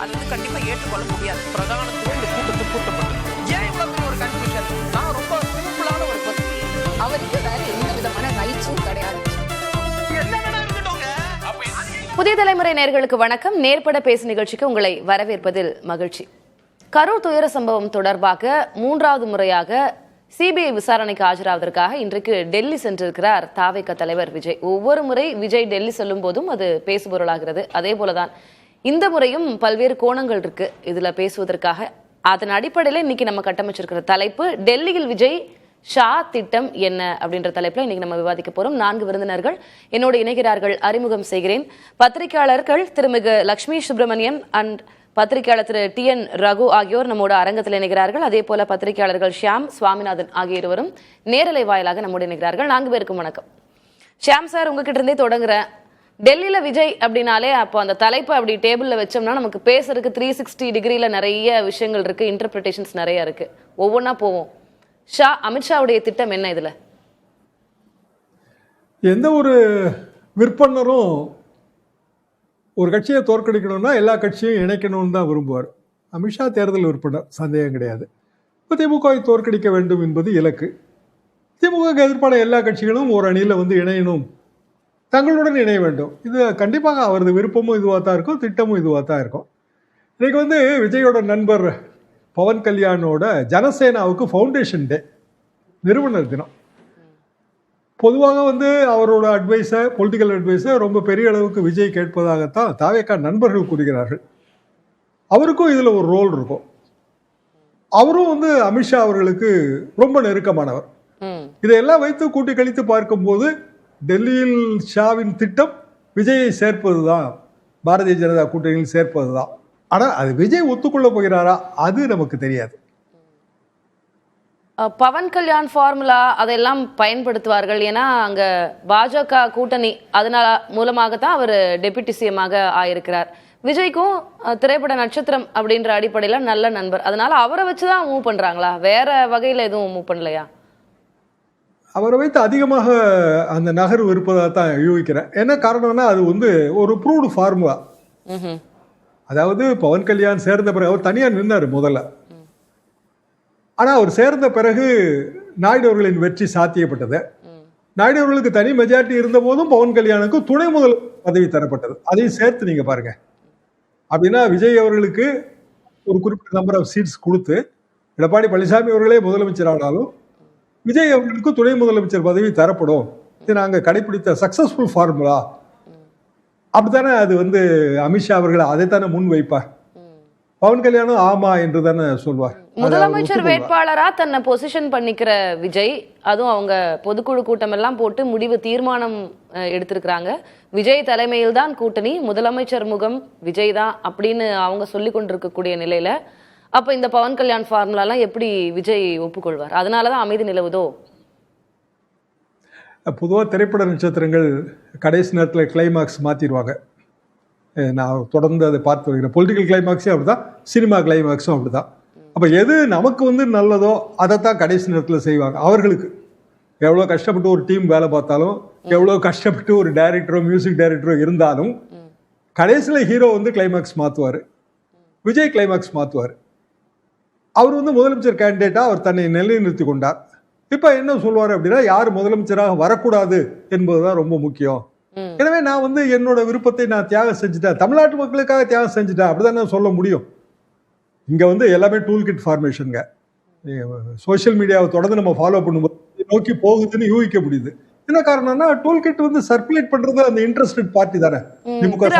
அது வந்து கண்டிப்பா ஏற்றுக்கொள்ள முடியாது. பிரதானத்துவம் இந்த கூட்டத்தில் கூட்டப்பட்டது. ஏன் இவ்வளவு பெரிய ஒரு கன்ஃபியூஷன்? நான் ரொம்ப சிம்பிளான ஒரு பர்சன். அவருக்கு வேற எந்த விதமான ரைட்ஸும் கிடையாது. என்ன வேணா இருக்கட்டும்ங்க. புதிய தலைமுறை நேயர்களுக்கு வணக்கம். நேர்பட பேசு நிகழ்ச்சிக்கு உங்களை வரவேற்பதில் மகிழ்ச்சி. கரூர் துயர சம்பவம் தொடர்பாக 3வது முறையாக சிபிஐ விசாரணைக்கு ஆஜராவதற்காக இன்றைக்கு டெல்லி சென்றிருக்கிறார் தாவேக தலைவர் விஜய். ஒவ்வொரு முறை விஜய் டெல்லி செல்லும் போதும் அது பேசுபொருளாகிறது. அதே போலதான் இந்த முறையும் பல்வேறு கோணங்கள் இருக்கு இதுல பேசுவதற்காக. அதன் அடிப்படையில் இன்னைக்கு நம்ம கட்டமைச்சிருக்கிற தலைப்பு டெல்லியில் விஜய் ஷா திட்டம் என்ன அப்படின்ற தலைப்புல இன்னைக்கு நம்ம விவாதிக்க போறோம். 4 விருந்தினர்கள் என்னோடு இணைகிறார்கள். அறிமுகம் செய்கிறேன். பத்திரிகையாளர்கள் திருமிகு லட்சுமி சுப்பிரமணியம் அண்ட் பத்திரிகையாளர் திரு TN ரகு ஆகியோர் நம்மோட அரங்கத்தில் இணைகிறார்கள். அதே போல பத்திரிகையாளர்கள் ஷியாம், சுவாமிநாதன் ஆகிய இருவரும் நேரலை வாயிலாக நம்மோடு இணைகிறார்கள். 4 பேருக்கும் வணக்கம். ஷியாம் சார், உங்ககிட்ட இருந்தே தொடங்குறேன். டெல்லியில விஜய் அப்படின்னாலே அப்போ அந்த தலைப்பை அப்படி டேபிள்ல வச்சோம்னா நமக்கு பேசுறதுக்கு 360 டிகிரியில நிறைய விஷயங்கள் இருக்கு, இன்டர்பிரிட்டேஷன்ஸ் நிறைய இருக்கு. ஒவ்வொன்றா போவோம். அமித்ஷாவுடைய திட்டம் என்ன? இதுல எந்த ஒரு விற்பனரும் ஒரு கட்சியை தோற்கடிக்கணும்னா எல்லா கட்சியும் இணைக்கணும்னு தான் விரும்புவார். அமித்ஷா தேர்தல் விற்பனர், சந்தேகம் கிடையாது. இப்போ திமுகவை தோற்கடிக்க வேண்டும் என்பது இலக்கு. திமுக எதிர்ப்பான எல்லா கட்சிகளும் ஒரு அணியில் வந்து இணையணும், தங்களுடன் இணைய வேண்டும். இது கண்டிப்பாக அவரது விருப்பமும் இதுவாக தான் இருக்கும், திட்டமும் இதுவாக தான் இருக்கும். இன்றைக்கு வந்து விஜயோட நண்பர் பவன் கல்யாணோட ஜனசேனாவுக்கு ஃபவுண்டேஷன் டே, நிறுவனர் தினம். பொதுவாக வந்து அவரோட அட்வைஸை, பொலிட்டிக்கல் அட்வைஸை ரொம்ப பெரிய அளவுக்கு விஜய் கேட்பதாகத்தான் தாவேகா நண்பர்கள் கூறுகிறார்கள். அவருக்கும் இதில் ஒரு ரோல் இருக்கும். அவரும் வந்து அமித்ஷா அவர்களுக்கு ரொம்ப நெருக்கமானவர். இதையெல்லாம் வைத்து கூட்டி கழித்து பார்க்கும்போது டெல்லியில் ஷாவின் திட்டம் விஜயை சேர்ப்பது தான், பாரதிய ஜனதா கூட்டணியில் சேர்ப்பது தான். ஆனால் அது விஜய் ஒத்துக்கொள்ள போகிறாரா அது நமக்கு தெரியாது. பவன் கல்யாண் ஃபார்முலா அதெல்லாம் பயன்படுத்துவார்கள். ஏன்னா அங்க பாஜக கூட்டணி, அதனால மூலமாகத்தான் அவர் டெபுட்டி சிஎம்மாக ஆயிருக்கிறார். விஜய்க்கும் திரைப்பட நட்சத்திரம் அப்படின்ற அடிப்படையில நல்ல நண்பர், அதனால அவரை வச்சுதான் மூவ் பண்றாங்களா? வேற வகையில எதுவும் மூவ் பண்ணலையா? அவரை வைத்து அதிகமாக அந்த நகர்வு இருப்பதாக தான் யூகிக்கிறேன். என்ன காரணம்னா அது வந்து ஒரு ப்ரூவ்டு ஃபார்முலா. அதாவது பவன் கல்யாண் சேர்ந்த பிறகு அவர் தனியாக நின்னார் முதல்ல. ஆனால் அவர் சேர்ந்த பிறகு நாயுடு அவர்களின் வெற்றி சாத்தியப்பட்டது. நாயுடு அவர்களுக்கு தனி மெஜாரிட்டி இருந்த போதும் பவன் கல்யாணுக்கு துணை முதல் பதவி தரப்பட்டது. அதையும் சேர்த்து நீங்க பாருங்க. அப்படின்னா விஜய் அவர்களுக்கு ஒரு குறிப்பிட்ட நம்பர் ஆஃப் சீட்ஸ் கொடுத்து எடப்பாடி பழனிசாமி அவர்களே முதலமைச்சர் ஆனாலும் விஜய் அவர்களுக்கு துணை முதலமைச்சர் பதவி தரப்படும். இது நாங்கள் கடைபிடித்த சக்சஸ்ஃபுல் ஃபார்முலா. அப்படித்தானே அது வந்து அமித்ஷா அவர்கள் அதைத்தானே முன் வைப்பார். பவன் கல்யாணம் ஆமா என்று தானே சொல்வார். முதலமைச்சர் வேட்பாளரா தன்னை பொசிஷன் பண்ணிக்கிற விஜய், அதுவும் அவங்க பொதுக்குழு கூட்டம் எல்லாம் போட்டு முடிவு தீர்மானம் எடுத்திருக்கிறாங்க. விஜய் தலைமையில் தான் கூட்டணி, முதலமைச்சர் முகம் விஜய் தான் அப்படின்னு அவங்க சொல்லி கொண்டிருக்கக்கூடிய நிலையில அப்ப இந்த பவன் கல்யாண் ஃபார்முலாலாம் எப்படி விஜய் ஒப்புக்கொள்வார்? அதனாலதான் அமைதி நிலவுதோ? பொதுவாக திரைப்பட நட்சத்திரங்கள் கடைசி நேரத்தில் கிளைமாக்ஸ் மாற்றிடுவாங்க. நான் தொடர்ந்து அதை பார்த்து வருகிறேன். பொலிட்டிக்கல் கிளைமாக்ஸும் அப்படிதான், சினிமா கிளைமாக்ஸும் அப்படிதான். அப்போ எது நமக்கு வந்து நல்லதோ அதைத்தான் கடைசி நேரத்தில் செய்வாங்க. அவர்களுக்கு எவ்வளோ கஷ்டப்பட்டு ஒரு டீம் வேலை பார்த்தாலும், எவ்வளோ கஷ்டப்பட்டு ஒரு டைரக்டரோ மியூசிக் டைரக்டரோ இருந்தாலும் கடைசியில் ஹீரோ வந்து கிளைமாக்ஸ் மாற்றுவார். விஜய் கிளைமாக்ஸ் மாற்றுவார். அவர் வந்து முதலமைச்சர் கேண்டிடேட்டாக அவர் தன்னை நிலைநிறுத்தி கொண்டார். இப்போ என்ன சொல்வார் அப்படின்னா, யார் முதலமைச்சராக வரக்கூடாது என்பதுதான் ரொம்ப முக்கியம். எனவே நான் வந்து என்னோட விருப்பத்தை நான் தியாகம் செஞ்சுட்டேன், தமிழ்நாட்டு மக்களுக்காக தியாகம் செஞ்சுட்டேன், அப்படிதான் நான் சொல்ல முடியும். இங்க வந்து எல்லாமே டூல் கிட் ஃபார்மேஷனுங்க. சோசியல் மீடியாவை தொடர்ந்து நம்ம ஃபாலோ பண்ணும்போது நோக்கி போகுதுன்னு யூகிக்க முடியுது. என்ன காரணம்னா டூல் கிட் வந்து சர்க்குலேட் பண்றது அந்த இன்ட்ரெஸ்டட் பார்ட்டி தானே.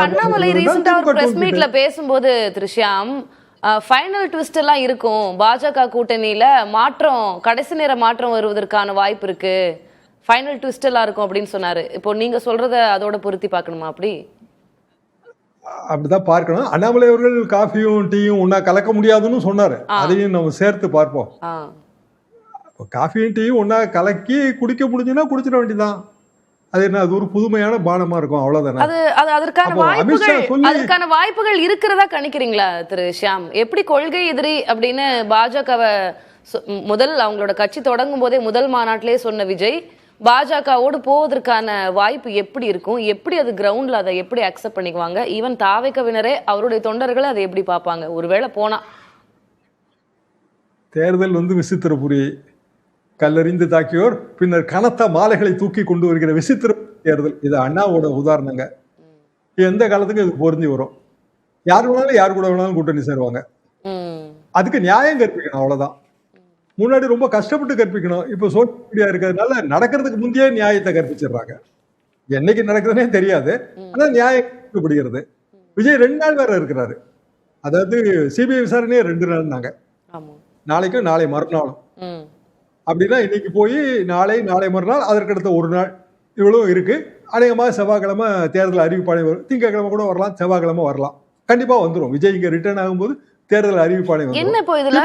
அண்ணாமலை ரீசெண்டா ஒரு பிரஸ் மீட்ல பேசும்போது திருஷ்யாம் ஃபைனல் ட்விஸ்ட் எல்லாம் இருக்கும், பாஜக கூட்டணியில மாற்றம், கடைசி நேர மாற்றம் வருவதற்கான வாய்ப்பு இருக்கு, ஃபைனல் ட்விஸ்ட் எல்லாம் இருக்கும் அப்படின்னு சொன்னாரு. இப்போ நீங்க சொல்றத அதோட பொருத்தி பார்க்கணுமா? அப்படிதான் பார்க்கணும். அண்ணாமலை அவர்கள் காஃபியும் டீயும் ஒன்னா கலக்க முடியாதுன்னு சொன்னாரு. அதையும் நம்ம சேர்த்து பார்ப்போம். காஃபியும் டீயும் ஒன்னா கலக்கி குடிக்க முடிஞ்சுன்னா குடிச்சிட வேண்டியதான். அது என்ன, அது ஒரு புதுமையான பானமா இருக்கும், அவ்வளவுதானே. அதற்கான வாய்ப்புகள் இருக்கிறதா கணிக்கிறீங்களா திரு ஷியாம்? எப்படி கொள்கை எதிரி அப்படின்னு பாஜகவை அவங்களோட கட்சி தொடங்கும் போதே முதல் மாநாட்டிலே சொன்ன விஜய் பாஜகவோடு போவதற்கான வாய்ப்பு எப்படி இருக்கும், எப்படி அது கிரவுண்ட்ல அதை எப்படி அக்செப்ட் பண்ணிக்குவாங்க, ஈவன் தாவேக்கவினரே அவருடைய தொண்டர்களை அதை எப்படி பார்ப்பாங்க ஒருவேளை போனா? தேர்தல் விசித்திரபுரி, கல்லறிந்து தாக்கியோர் பின்னர் கனத்த மாலைகளை தூக்கி கொண்டு வருகிற விசித்திர தேர்தல். இது அண்ணாவோட உதாரணங்க. எந்த காலத்துக்கு இது பொருந்தி வரும். யார் வேணாலும் யார் கூட வேணாலும் கூட்டணி சேருவாங்க. அதுக்கு நியாயம் கற்பிக்கணும், அவ்வளவுதான். முன்னாடி ரொம்ப கஷ்டப்பட்டு கற்பிக்கணும். இப்ப சோசியல் மீடியா இருக்கிறதுனால நடக்கிறதுக்கு முந்தையே நியாயத்தை கற்பிச்சிடுறாங்க. என்னைக்கு நடக்குதுன்னே தெரியாது, ஆனா நியாயம் கற்பிக்கப்படுகிறது. விஜய் 2 நாள் வேற இருக்கிறாரு. அதாவது சிபிஐ விசாரணையே 2 நாள்னாங்க. நாளைக்கும் நாளை மறுநாளும். அப்படின்னா இன்னைக்கு போய் நாளை மறுநாள், அதற்கடுத்த 1 நாள், இவ்வளவு இருக்கு. அநேகமாக செவ்வாய்க்கிழமை தேர்தல் அறிவிப்பாணை வரும். திங்கட்கிழமை கூட வரலாம், செவ்வாய்க்கிழமை வரலாம். கண்டிப்பா வந்துடும். விஜய் இங்க ரிட்டர்ன் ஆகும்போது தேர்தல் அறிவிப்பாணை வரும். என்ன இப்போ இதுல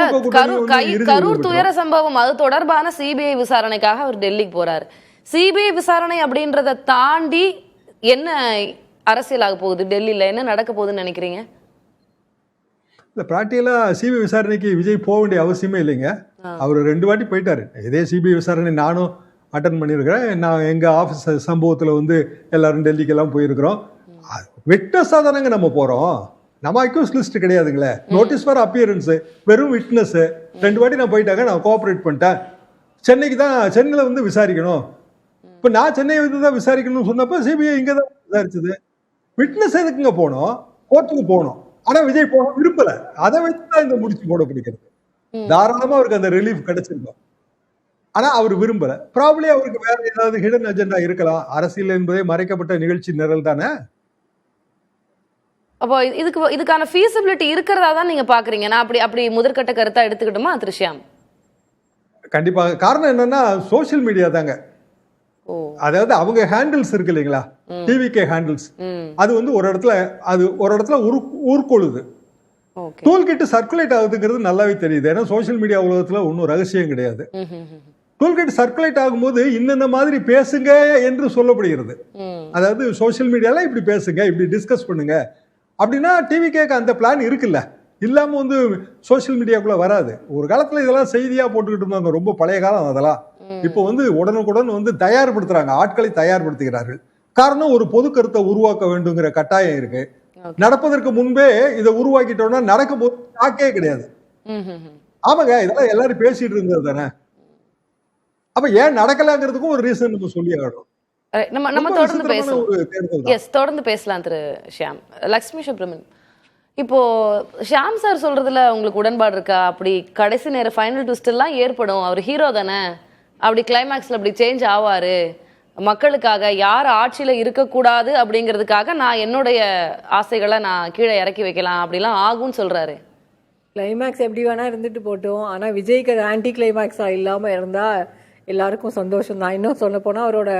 கரூர் துயர சம்பவம் அது தொடர்பான சிபிஐ விசாரணைக்காக அவர் டெல்லிக்கு போறாரு. சிபிஐ விசாரணை அப்படின்றத தாண்டி என்ன அரசியலாக போகுது டெல்லியில, என்ன நடக்க போகுதுன்னு நினைக்கிறீங்க? இல்ல, பிராக்டிகலா சிபிஐ விசாரணைக்கு விஜய் போக வேண்டிய அவசியமே இல்லைங்க. அவர் 2 வாட்டி போயிட்டாரு. இதே சிபிஐ விசாரணை நானும் அட்டன் பண்ணியிருக்கிறேன். நான் எங்க ஆபீஸ் சம்பவத்துல எல்லாரும் டெல்லிக்கு எல்லாம் போயிருக்கிறோம். விட்னஸா தானங்க நம்ம போறோம். நம்ம அக்யூஸ் லிஸ்ட் கிடையாதுங்களே. நோட்டீஸ் ஃபார் அப்பியரன்ஸ், வெறும் விட்னஸ். 2 வாட்டி நான் போயிட்டாங்க, நான் கோஆபரேட் பண்ணிட்டேன். சென்னைக்கு தான், சென்னையில விசாரிக்கணும். இப்ப நான் சென்னை தான் விசாரிக்கணும்னு சொன்னப்ப சிபிஐ இங்க தான் விசாரிச்சது. விட்னஸ் எதுக்குங்க போனோம்? கோர்ட்டுக்கு போனோம். ஆனா விஜய் போக விரும்பல. அதை வச்சுதான் இந்த முடிச்சு போட பிடிக்கிறது. தாராளமா அவருக்கு அந்த ரிலீஃப் கிடைச்சிருக்கும். ஆனா அவர் விரும்பல. ப்ராபபிலி அவருக்கு வேற ஏதாவது ஹிடன் அஜெண்டா இருக்கலாம். அரசியல் என்பதே மறைக்கப்பட்ட நிகழ்ச்சி நிரல் தானே. அப்போ இதுக்கான ஃபீசிபிலிட்டி இருக்கிறதா தான் நீங்க பாக்குறீங்க? நான் அப்படி முதற்கட்ட கருத்தா எடுத்துக்கிட்டுமா திருஷ்யாம்? கண்டிப்பாக. காரணம் என்னன்னா சோசியல் மீடியா தாங்க. அதாவது அவங்க ஹேண்டில்ஸ் இருக்கு இல்லைங்களா, டிவிகே ஹேண்டில்ஸ், அது ஒரு இடத்துல ஊர்கொழுது. டூல் கிட் சர்க்குலேட் ஆகுதுங்கிறது நல்லாவே தெரியுது. ஏன்னா சோசியல் மீடியா உலகத்துல ஒன்றும் ரகசியம் கிடையாது. டூல் கிட் சர்க்குலேட் ஆகும்போது இன்னென்ன மாதிரி பேசுங்க என்று சொல்லப்படுகிறது. அதாவது சோசியல் மீடியால இப்படி பேசுங்க, இப்படி டிஸ்கஸ் பண்ணுங்க அப்படின்னா டிவிகேக்கு அந்த பிளான் இருக்குல்ல. இல்லாம சோசியல் மீடியாக்குள்ள வராது. ஒரு காலத்துல இதெல்லாம் செய்தியா போட்டுக்கிட்டு இருந்தாங்க, ரொம்ப பழைய காலம் அதெல்லாம். இப்போ உடனுக்குடன் தயார்படுத்துறாங்க, ஆட்களை தயார்படுத்துகிறார்கள். காரணம், ஒரு பொது கருத்தை உருவாக்க வேண்டுங்கிற கட்டாயம் இருக்கு. நடப்பதற்கு முன்பே இதை உருவாக்கிட்டோம்னா நடக்கும் போது தாக்கே கிடையாது. ஆமாங்க, இதெல்லாம் எல்லாரும் பேசிட்டு இருந்தது தானே. அப்ப ஏன் நடக்கலாங்கிறதுக்கும் ஒரு ரீசன் நம்ம சொல்லி ஆகணும். நம்ம தொடர்ந்து பேசலாம் திரு ஷியாம். லக்ஷ்மி சுப்ரமணியன், இப்போ ஷியாம் சார் சொல்றதுல உங்களுக்கு உடன்பாடு இருக்கா? அப்படி கடைசி நேர ஃபைனல் ட்விஸ்ட் எல்லாம் ஏற்படும், அவர் ஹீரோ தானே, அப்படி கிளைமேக்ஸ்ல அப்படி சேஞ்ச் ஆவாரு, மக்களுக்காக யார் ஆட்சியில இருக்கக்கூடாது அப்படிங்கிறதுக்காக நான் என்னுடைய ஆசைகளை நான் கீழே இறக்கி வைக்கலாம் அப்படிலாம் ஆகும்னு சொல்றாரு. கிளைமேக்ஸ் எப்படி வேணா இருந்துட்டு போட்டோம், ஆனா விஜய்க்கு அது ஆன்டி கிளைமேக்ஸா இல்லாம இருந்தா எல்லாருக்கும் சந்தோஷம் தான். இன்னும் சொல்ல போனா அவரோட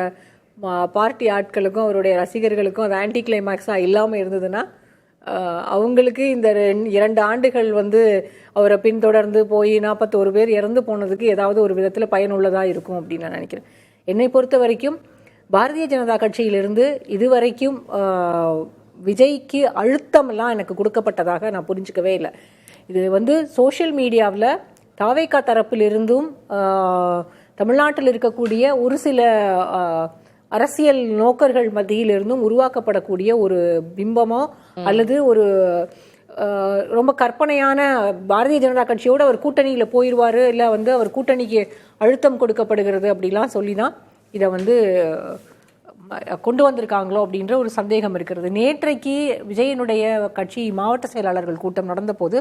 பார்ட்டி ஆட்களுக்கும் அவருடைய ரசிகர்களுக்கும் அது ஆன்டி கிளைமேக்ஸா இல்லாம இருந்ததுன்னா அவங்களுக்கு இந்த 2 ஆண்டுகள் அவரை பின்தொடர்ந்து போய் 41 பேர் இறந்து போனதுக்கு ஏதாவது ஒரு விதத்தில் பயனுள்ளதாக இருக்கும் அப்படின்னு நான் நினைக்கிறேன். என்னை பொறுத்த வரைக்கும் பாரதிய ஜனதா கட்சியிலிருந்து இதுவரைக்கும் விஜய்க்கு அழுத்தமெல்லாம் எனக்கு கொடுக்கப்பட்டதாக நான் புரிஞ்சுக்கவே இல்லை. இது சோஷியல் மீடியாவில் தாவேகா தரப்பிலிருந்தும் தமிழ்நாட்டில் இருக்கக்கூடிய ஒரு சில அரசியல் நோக்கர்கள் மத்தியிலிருந்தும் உருவாக்கப்படக்கூடிய ஒரு பிம்பமோ அல்லது ஒரு ரொம்ப கற்பனையான பாரதிய ஜனதா கட்சியோடு அவர் கூட்டணியில் போயிடுவார், இல்லை அவர் கூட்டணிக்கு அழுத்தம் கொடுக்கப்படுகிறது அப்படிலாம் சொல்லி தான் இதை கொண்டு வந்திருக்காங்களோ அப்படின்ற ஒரு சந்தேகம் இருக்கிறது. நேற்றைக்கு விஜயனுடைய கட்சி மாவட்ட செயலாளர்கள் கூட்டம் நடந்த போது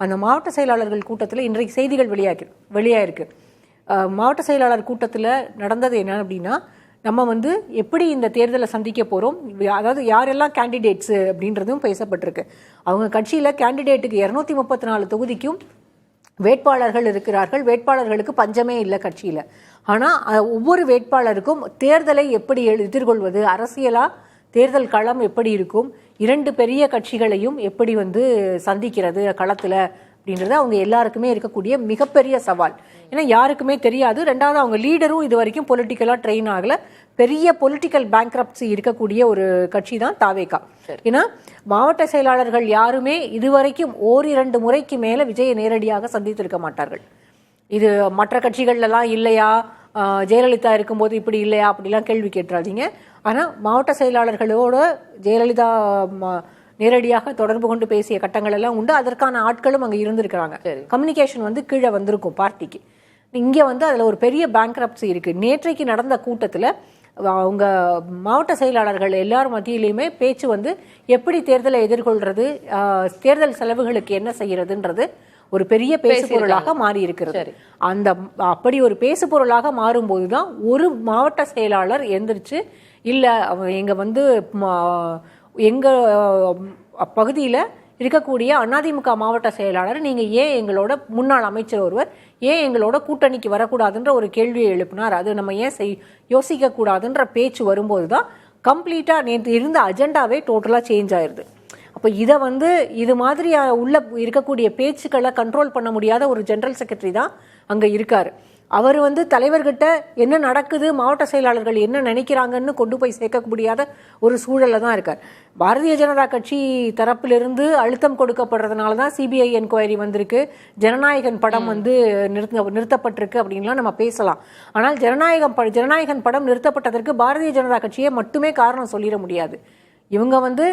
அந்த மாவட்ட செயலாளர்கள் கூட்டத்தில் இன்றைக்கு செய்திகள் வெளியாயிருக்கு. மாவட்ட செயலாளர் கூட்டத்தில் நடந்தது என்ன அப்படின்னா, நம்ம எப்படி இந்த தேர்தலை சந்திக்க போகிறோம், அதாவது யாரெல்லாம் கேண்டிடேட்ஸு அப்படின்றதும் பேசப்பட்டிருக்கு. அவங்க கட்சியில் கேண்டிடேட்டுக்கு 234 தொகுதிக்கும் வேட்பாளர்கள் இருக்கிறார்கள். வேட்பாளர்களுக்கு பஞ்சமே இல்லை கட்சியில். ஆனால் ஒவ்வொரு வேட்பாளருக்கும் தேர்தலை எப்படி எதிர்கொள்வது, அரசியலாக தேர்தல் களம் எப்படி இருக்கும், 2 பெரிய கட்சிகளையும் எப்படி சந்திக்கிறது களத்தில் அப்படின்றது அவங்க எல்லாருக்குமே இருக்கக்கூடிய மிகப்பெரிய சவால். ஏன்னா யாருக்குமே தெரியாது. 2வது அவங்க லீடரும் இது வரைக்கும் பொலிட்டிக்கலாக ட்ரெயின் ஆகலை. பெரிய பொலிட்டிக்கல் பேங்க்ரப்சி இருக்கக்கூடிய ஒரு கட்சி தான் தாவேகா. ஏன்னா மாவட்ட செயலாளர்கள் யாருமே இதுவரைக்கும் 1-2 முறைக்கு மேலே விஜயை நேரடியாக சந்தித்திருக்க மாட்டார்கள். இது மற்ற கட்சிகள்லாம் இல்லையா, ஜெயலலிதா இருக்கும்போது இப்படி இல்லையா அப்படிலாம் கேள்வி கேட்டுறாதீங்க. ஆனால் மாவட்ட செயலாளர்களோட ஜெயலலிதா நேரடியாக தொடர்பு கொண்டு பேசிய கட்டங்கள் எல்லாம் உண்டு. அதற்கான ஆட்களும் அங்கே இருந்திருக்கிறாங்க. கம்யூனிகேஷன் வந்து கீழே வந்திருக்கும் பார்ட்டிக்கு. இங்கே வந்து அதில் ஒரு பெரிய பேங்க்ரப்சி இருக்குது. நேற்றைக்கு நடந்த கூட்டத்தில் அவங்க மாவட்ட செயலாளர்கள் எல்லார் மத்தியிலையுமே பேச்சு வந்து எப்படி தேர்தலை எதிர்கொள்றது, தேர்தல் செலவுகளுக்கு என்ன செய்யறதுன்றது ஒரு பெரிய பேசு பொருளாக மாறி இருக்கிறது. அந்த அப்படி ஒரு பேசு பொருளாக மாறும்போதுதான் ஒரு மாவட்ட செயலாளர் எந்திரிச்சு இல்ல எங்க வந்து எங்க பகுதியில் இருக்கக்கூடிய அதிமுக மாவட்ட செயலாளர் நீங்க ஏன் எங்களோட முன்னாள் அமைச்சர் ஒருவர் ஏன் எங்களோட கூட்டணிக்கு வரக்கூடாதுன்ற ஒரு கேள்வியை எழுப்பினார். அது நம்ம ஏன் யோசிக்க கூடாதுன்ற பேச்சு வரும்போது தான் கம்ப்ளீட்டா நேற்று இருந்த அஜெண்டாவே டோட்டலா சேஞ்ச் ஆயிருது. அப்போ இதை வந்து இது மாதிரி உள்ள இருக்கக்கூடிய பேச்சுக்களை கண்ட்ரோல் பண்ண முடியாத ஒரு ஜெனரல் செக்ரட்டரி தான் அங்க இருக்காரு. அவர் வந்து தலைவர்கிட்ட என்ன நடக்குது, மாவட்ட செயலாளர்கள் என்ன நினைக்கிறாங்கன்னு கொண்டு போய் சேர்க்க முடியாத ஒரு சூழல்ல தான் இருக்கார். பாரதிய ஜனதா கட்சி தரப்பிலிருந்து அழுத்தம் கொடுக்கப்படுறதுனால தான் சிபிஐ என்கொயரி வந்திருக்கு, ஜனநாயகன் படம் வந்து நிறுத்தப்பட்டிருக்கு அப்படின்லாம் நம்ம பேசலாம். ஆனால் ஜனநாயகன் படம் நிறுத்தப்பட்டதற்கு பாரதிய ஜனதா கட்சியை மட்டுமே காரணம் சொல்லிட முடியாது. இவங்க வந்து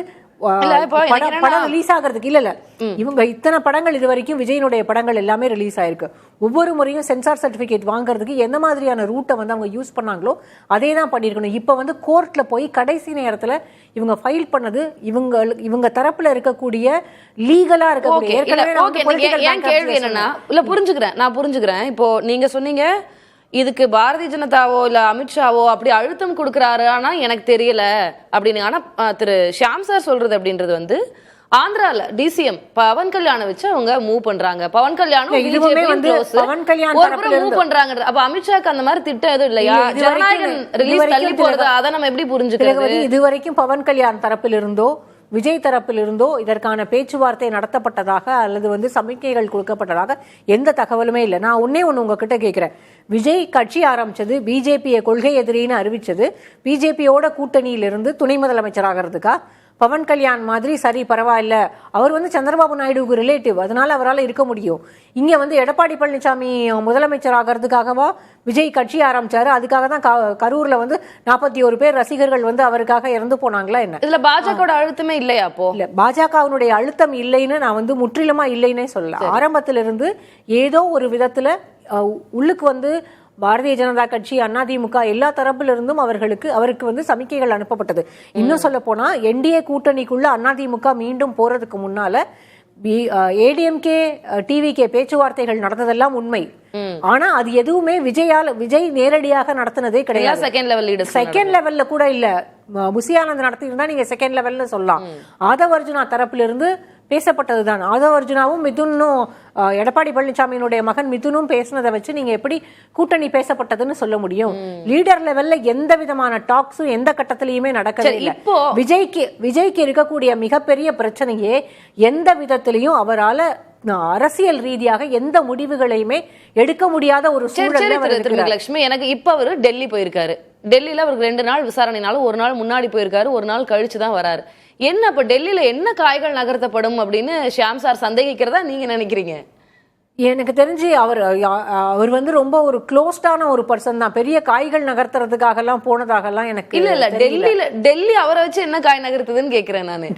படம் ரிலீஸ் ஆகிறதுக்கு இல்ல இவங்க இத்தனை படங்கள் இது வரைக்கும் விஜயனுடைய படங்கள் எல்லாமே ரிலீஸ் ஆயிருக்கு. ஒவ்வொரு முறையும் சென்சார் சர்டிபிகேட் வாங்குறதுக்கு எந்த மாதிரியான ரூட்டை வந்து அவங்க யூஸ் பண்ணாங்களோ அதே தான் பண்ணிருக்கணும். இப்ப வந்து கோர்ட்ல போய் கடைசி நேரத்துல இவங்க ஃபைல் பண்ணது இவங்க தரப்புல இருக்கக்கூடிய லீகலா இருக்கக்கூடிய கேள்வி என்னன்னா இல்ல புரிஞ்சுக்கிறேன். இப்போ நீங்க சொன்னீங்க இதுக்கு பாரதிய ஜனதாவோ இல்ல அமித்ஷாவோ அப்படி அழுத்தம் கொடுக்கறாரு, ஆனா எனக்கு தெரியல அப்படின்னு. ஆனா திரு ஷியாம் சார் சொல்றது அப்படின்றது வந்து ஆந்திரால டிசிஎம் பவன் கல்யாண வச்சு அவங்க மூவ் பண்றாங்க. பவன் கல்யாணம் மூவ் பண்றாங்க. அப்ப அமித்ஷாக்கு அந்த மாதிரி திட்டம் எதுவும் இல்லையா? ஜனநாயகன் ரிலீஸ் தள்ளி போறது அதை நம்ம எப்படி புரிஞ்சுக்கிறது? இதுவரைக்கும் பவன் கல்யாண் தரப்பில் இருந்தோ விஜய் தரப்பில் இருந்தோ இதற்கான பேச்சுவார்த்தை நடத்தப்பட்டதாக அல்லது வந்து சமிக்கைகள் கொடுக்கப்பட்டதாக எந்த தகவலுமே இல்லை. நான் ஒன்னே ஒன்று உங்ககிட்ட கேட்கிறேன். விஜய் கட்சி ஆரம்பிச்சது பிஜேபியை கொள்கை எதிரின்னு அறிவிச்சது பிஜேபியோட கூட்டணியிலிருந்து துணை முதலமைச்சர் ஆகிறதுக்கா? பவன் கல்யாண் மாதிரி சரி பரவாயில்ல, அவர் வந்து சந்திரபாபு நாயுடுவுக்கு ரிலேட்டிவ், அதனால அவரால் இருக்க முடியும். இங்க வந்து எடப்பாடி பழனிசாமி முதலமைச்சர் ஆகிறதுக்காகவா விஜய் கட்சி ஆரம்பிச்சாரு? அதுக்காக தான் கரூர்ல வந்து 41 பேர் ரசிகர்கள் வந்து அவருக்காக இறந்து போனாங்களா என்ன? இதுல பாஜக அழுத்தமே இல்லையா? அப்போ இல்ல, பாஜகவினுடைய அழுத்தம் இல்லைன்னு நான் வந்து முற்றிலுமா இல்லைன்னே சொல்லல. ஆரம்பத்திலிருந்து ஏதோ ஒரு விதத்துல உள்ளுக்கு வந்து பாரதிய ஜனதா கட்சி அதிமுக எல்லா தரப்பிலிருந்தும் அவருக்கு வந்து சமிக்கைகள் அனுப்பப்பட்டது. இன்னும் சொல்ல போனா என்டிஏ கூட்டணிக்குள்ள அதிமுக மீண்டும் போறதுக்கு முன்னால ஏடிஎம்கே டிவிகே பேச்சுவார்த்தைகள் நடந்ததெல்லாம் உண்மை. ஆனா அது எதுவுமே விஜய் நேரடியாக நடத்தினதே கிடையாது. செகண்ட் லெவல்ல கூட இல்ல. முசியானந்த் நடத்திருந்தா நீங்க செகண்ட் லெவல்னு சொல்லலாம். ஆதவ் அர்ஜுனா தரப்பிலிருந்து பேசப்பட்டதுதான். ஆதவ் அர்ஜுனாவும் மிதுனும் எடப்பாடி பழனிசாமியினுடைய மகன் மிதுனும் பேசினதை வச்சு நீங்க எப்படி கூட்டணி பேசப்பட்டதுன்னு சொல்ல முடியும்? லீடர் லெவல்ல எந்த விதமான டாக்ஸும் எந்த கட்டத்திலயுமே நடக்கவே இல்லை. விஜய்க்கு இருக்கக்கூடிய மிகப்பெரிய பிரச்சனையே எந்த விதத்திலையும் அவரால அரசியல் ரீதியாக எந்த முடிவுகளையுமே எடுக்க முடியாத ஒரு சூழல். லட்சுமி, எனக்கு இப்ப அவரு டெல்லி போயிருக்காரு. டெல்லியில அவருக்கு 2 நாள் விசாரணைனாலும் ஒரு நாள் முன்னாடி போயிருக்காரு, ஒரு நாள் கழிச்சுதான் வராரு. என்ன இப்ப டெல்லியில என்ன காய்கள் நகர்த்தப்படும் அப்படின்னு ஷியாம் சார் சந்தேகிக்கிறதா நீங்க நினைக்கிறீங்க? எனக்கு தெரிஞ்சு அவர் வந்து ரொம்ப ஒரு க்ளோஸ்டான ஒரு பர்சன் தான். பெரிய காய்கள் நகர்த்துறதுக்காக எல்லாம் போனதாக எல்லாம் எனக்கு இல்ல. டெல்லி அவரை வச்சு என்ன காய் நகர்த்துதுன்னு கேக்குறேன் நானு.